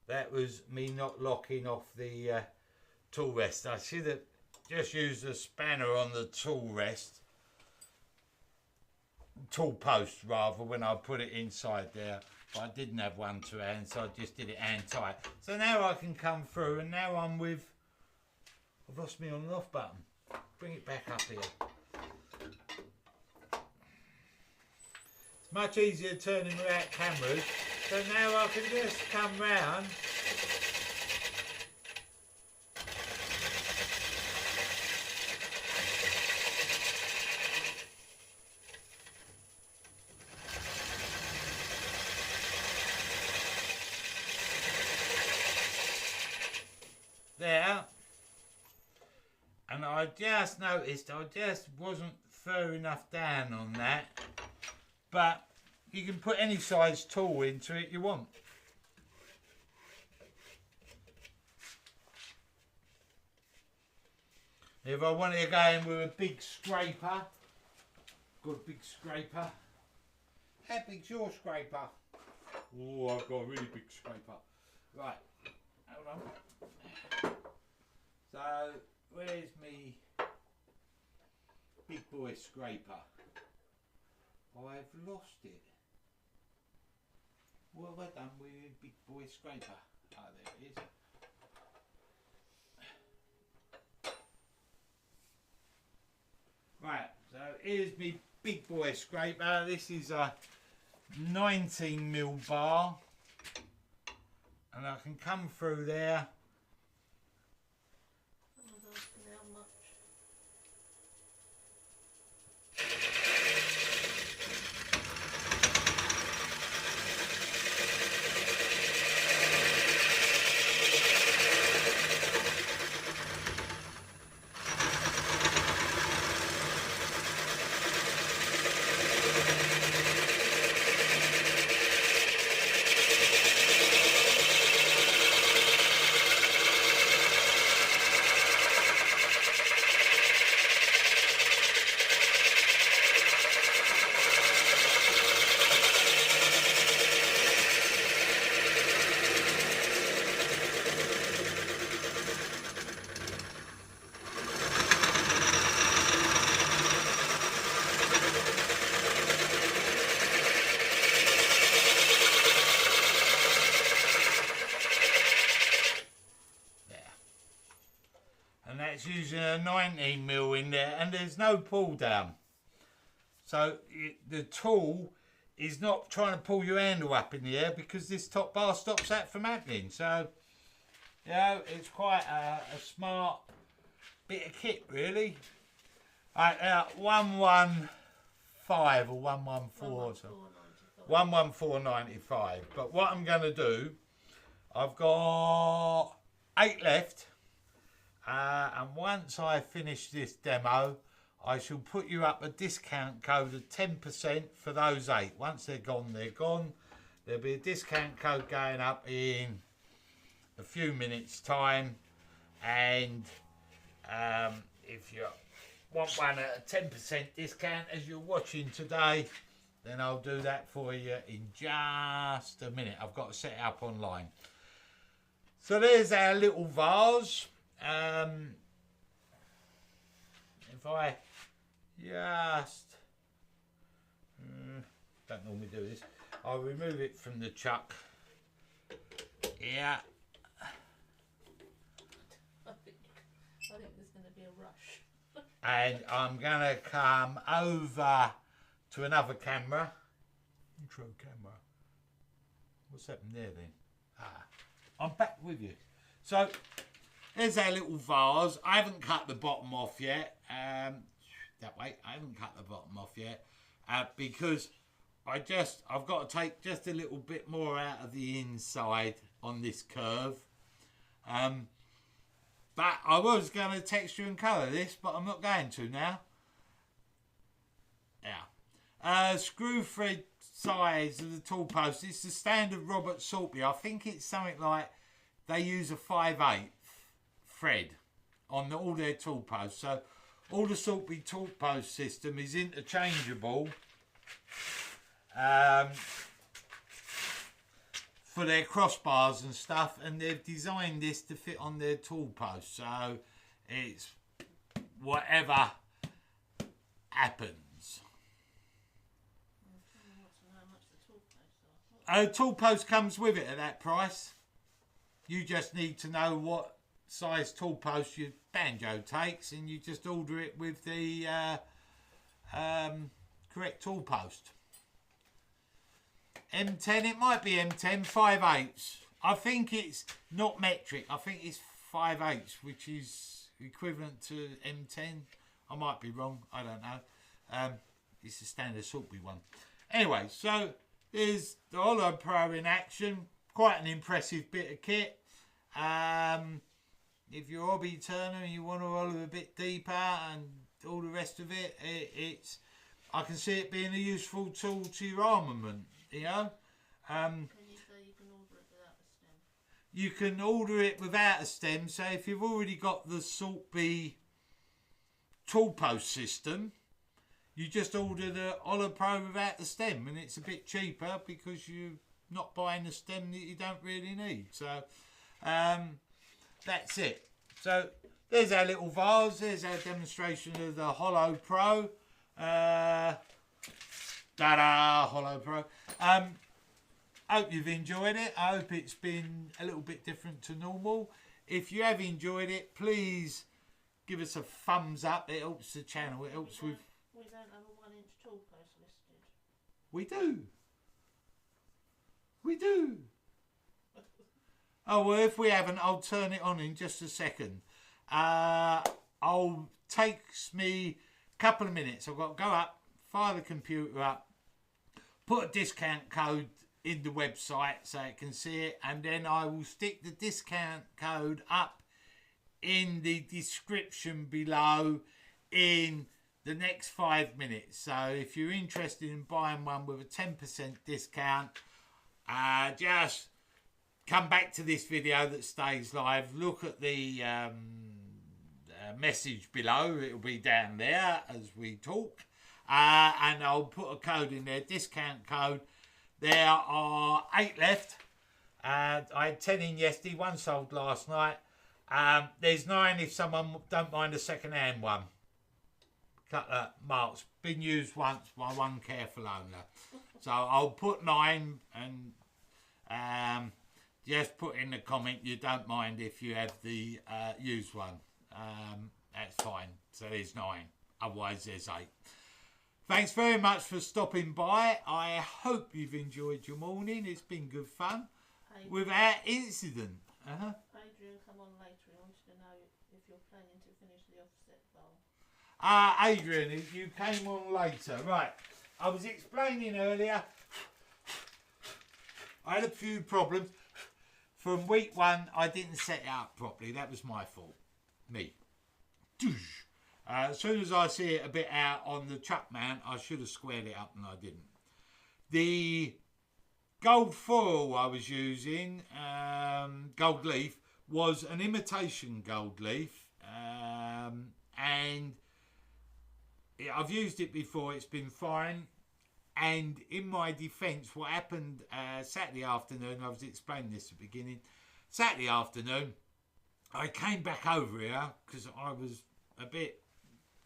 That was me not locking off the tool rest. I should have just used a spanner on the tool rest. tool post rather when I put it inside there, but I didn't have one to hand, so I just did it hand tight. So now I can come through, and now I'm with, I've lost me on and off button. Bring it back up here. It's much easier turning without cameras, so now I can just come round. There, and I just noticed I just wasn't far enough down on that, but you can put any size tool into it you want. If I wanted to go in with a big scraper, got a big scraper. How big's your scraper? Oh, I've got a really big scraper. Right, hold on. So, where's me big boy scraper? I've lost it. What have I done with big boy scraper? Oh, there it is. Right, so here's me big boy scraper. This is a 19mm bar. And I can come through there. That's using a 19mm in there, and there's no pull down, so the tool is not trying to pull your handle up in the air because this top bar stops that from happening. So you know, it's quite a smart bit of kit really. Right, 115 or 114 or so. 114.95. But what I'm going to do, I've got 8 left. And once I finish this demo, I shall put you up a discount code of 10% for those 8. Once they're gone, they're gone. There'll be a discount code going up in a few minutes' time. And if you want one at a 10% discount as you're watching today, then I'll do that for you in just a minute. I've got to set it up online. So there's our little vase. If I just don't normally do this, I'll remove it from the chuck. Yeah. I think there's going to be a rush. And I'm going to come over to another camera. Intro camera. What's happened there then? I'm back with you. So there's our little vase. I haven't cut the bottom off yet. That way, I haven't cut the bottom off yet because I've got to take just a little bit more out of the inside on this curve. But I was going to texture and colour this, but I'm not going to now. Yeah. Screw thread size of the tool post. It's the standard Robert Sorby. I think it's something like they use a 5/8 thread on all their tool posts. So all the Sorby tool post system is interchangeable for their crossbars and stuff, and they've designed this to fit on their tool post. So it's whatever happens. tool post comes with it at that price. You just need to know what size tool post your banjo takes, and you just order it with the correct tool post. M10, it might be M10 5/8. I think it's not metric. I think it's 5/8, which is equivalent to M10. I might be wrong. I don't know. It's a standard Sorby one. Anyway, so there's the HollowPro in action. Quite an impressive bit of kit. If you're a hobby turner and you want to roll a bit deeper and all the rest of it, it's I can see it being a useful tool to your armament. You know. Can you say you can order it without a stem? You can order it without a stem. So if you've already got the Sorby tool post system, you just order the HollowPro without the stem, and it's a bit cheaper because you're not buying a stem that you don't really need. So that's it. So there's our little vase. There's our demonstration of the HollowPro. Ta-da, HollowPro. Hope you've enjoyed it. I hope it's been a little bit different to normal. If you have enjoyed it, please give us a thumbs up. It helps the channel. It helps with... We don't have a 1-inch tool post listed. We do. We do. Oh, well, if we haven't, I'll turn it on in just a second. Takes me a couple of minutes. I've got to go up, fire the computer up, put a discount code in the website so it can see it, and then I will stick the discount code up in the description below in the next 5 minutes. So if you're interested in buying one with a 10% discount, just come back to this video that stays live, look at the message below, it'll be down there as we talk, and I'll put a code in there, discount code. There are 8 left. I had 10 in yesterday, 1 sold last night. There's 9 if someone don't mind a second-hand one. Couple of marks. Been used once by one careful owner. So I'll put 9 and just put in the comment you don't mind if you have the used one. That's fine. So there's 9. Otherwise there's 8. Thanks very much for stopping by. I hope you've enjoyed your morning. It's been good fun. Without incident. Adrian, come on later. He wanted to know if you're planning to finish the offset bowl. Adrian, you came on later. Right. I was explaining earlier. I had a few problems. From week 1, I didn't set it up properly. That was my fault. Me. As soon as I see it a bit out on the chuck mount, I should have squared it up and I didn't. The gold foil I was using, gold leaf, was an imitation gold leaf, and I've used it before, it's been fine. And in my defence, what happened Saturday afternoon, I was explaining this at the beginning, Saturday afternoon, I came back over here because I was a bit,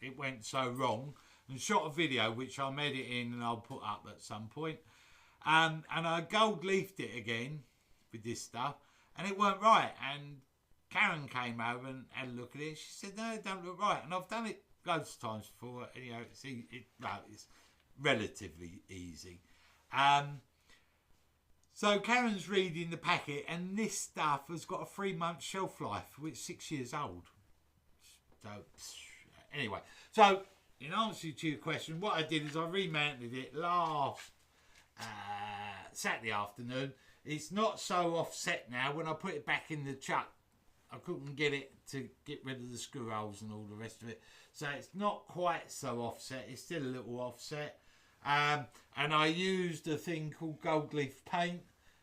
it went so wrong, and shot a video which I'm editing and I'll put up at some point. And I gold leafed it again with this stuff, and it weren't right. And Karen came over and had a look at it. She said, no, it don't look right. And I've done it loads of times before. You know, it's relatively easy. So Karen's reading the packet, and this stuff has got a 3-month shelf life, which is 6 years old. So anyway, so in answer to your question, what I did is I remounted it last Saturday afternoon. It's not so offset now. When I put it back in the chuck, I couldn't get it to get rid of the screw holes and all the rest of it. So it's not quite so offset. It's still a little offset. And I used a thing called gold leaf paint,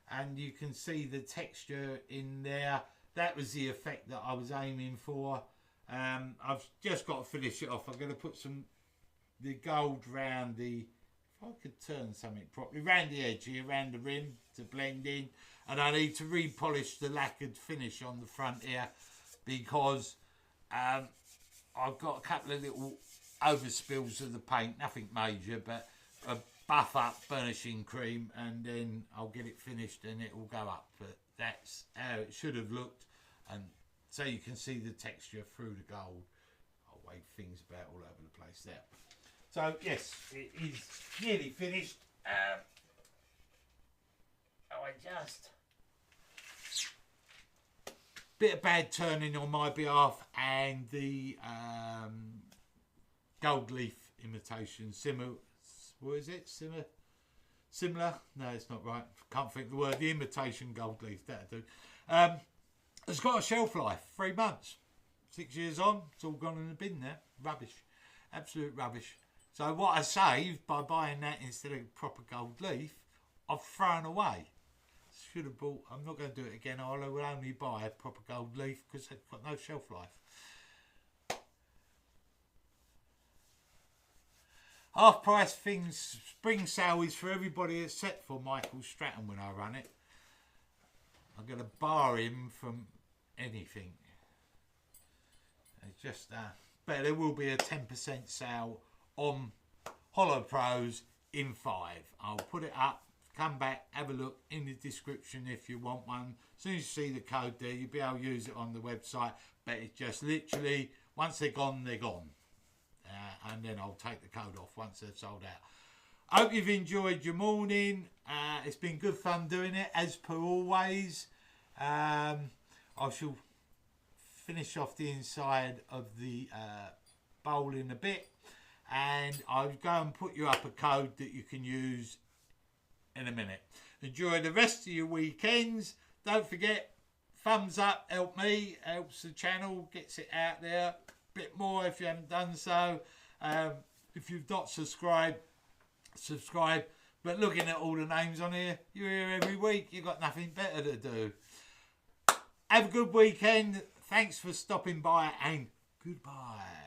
and you can see the texture in there. That was the effect that I was aiming for. I've just got to finish it off. I'm going to put the gold round the, if I could turn something properly, round the edge here, around the rim to blend in. And I need to repolish the lacquered finish on the front here, because I've got a couple of little overspills of the paint, nothing major, but buff up burnishing cream, and then I'll get it finished and it will go up. But that's how it should have looked, and so you can see the texture through the gold. I'll wave things about all over the place there. So yes, it is nearly finished. I just bit of bad turning on my behalf, and the gold leaf imitation what is it? Similar? No, it's not right. Can't think of the word. The imitation gold leaf, that'll do. It's got a shelf life, 3 months. 6 years on, it's all gone in the bin now. Rubbish. Absolute rubbish. So what I saved by buying that instead of proper gold leaf, I've thrown away. Should have bought, I'm not going to do it again. I will only buy a proper gold leaf because it's got no shelf life. Half price things, spring sale is for everybody except for Michael Stratton when I run it. I'm going to bar him from anything. It's just, but there will be a 10% sale on HollowPros in 5. I'll put it up, come back, have a look in the description if you want one. As soon as you see the code there, you'll be able to use it on the website. But it's just literally, once they're gone, they're gone. And then I'll take the code off once they're sold out. Hope you've enjoyed your morning. It's been good fun doing it, as per always. I shall finish off the inside of the bowl in a bit, and I'll go and put you up a code that you can use in a minute. Enjoy the rest of your weekends. Don't forget, thumbs up, help me, helps the channel, gets it out there a bit more if you haven't done so. If you've not subscribed, subscribe. But looking at all the names on here, you're here every week, you've got nothing better to do. Have a good weekend. Thanks for stopping by, and goodbye.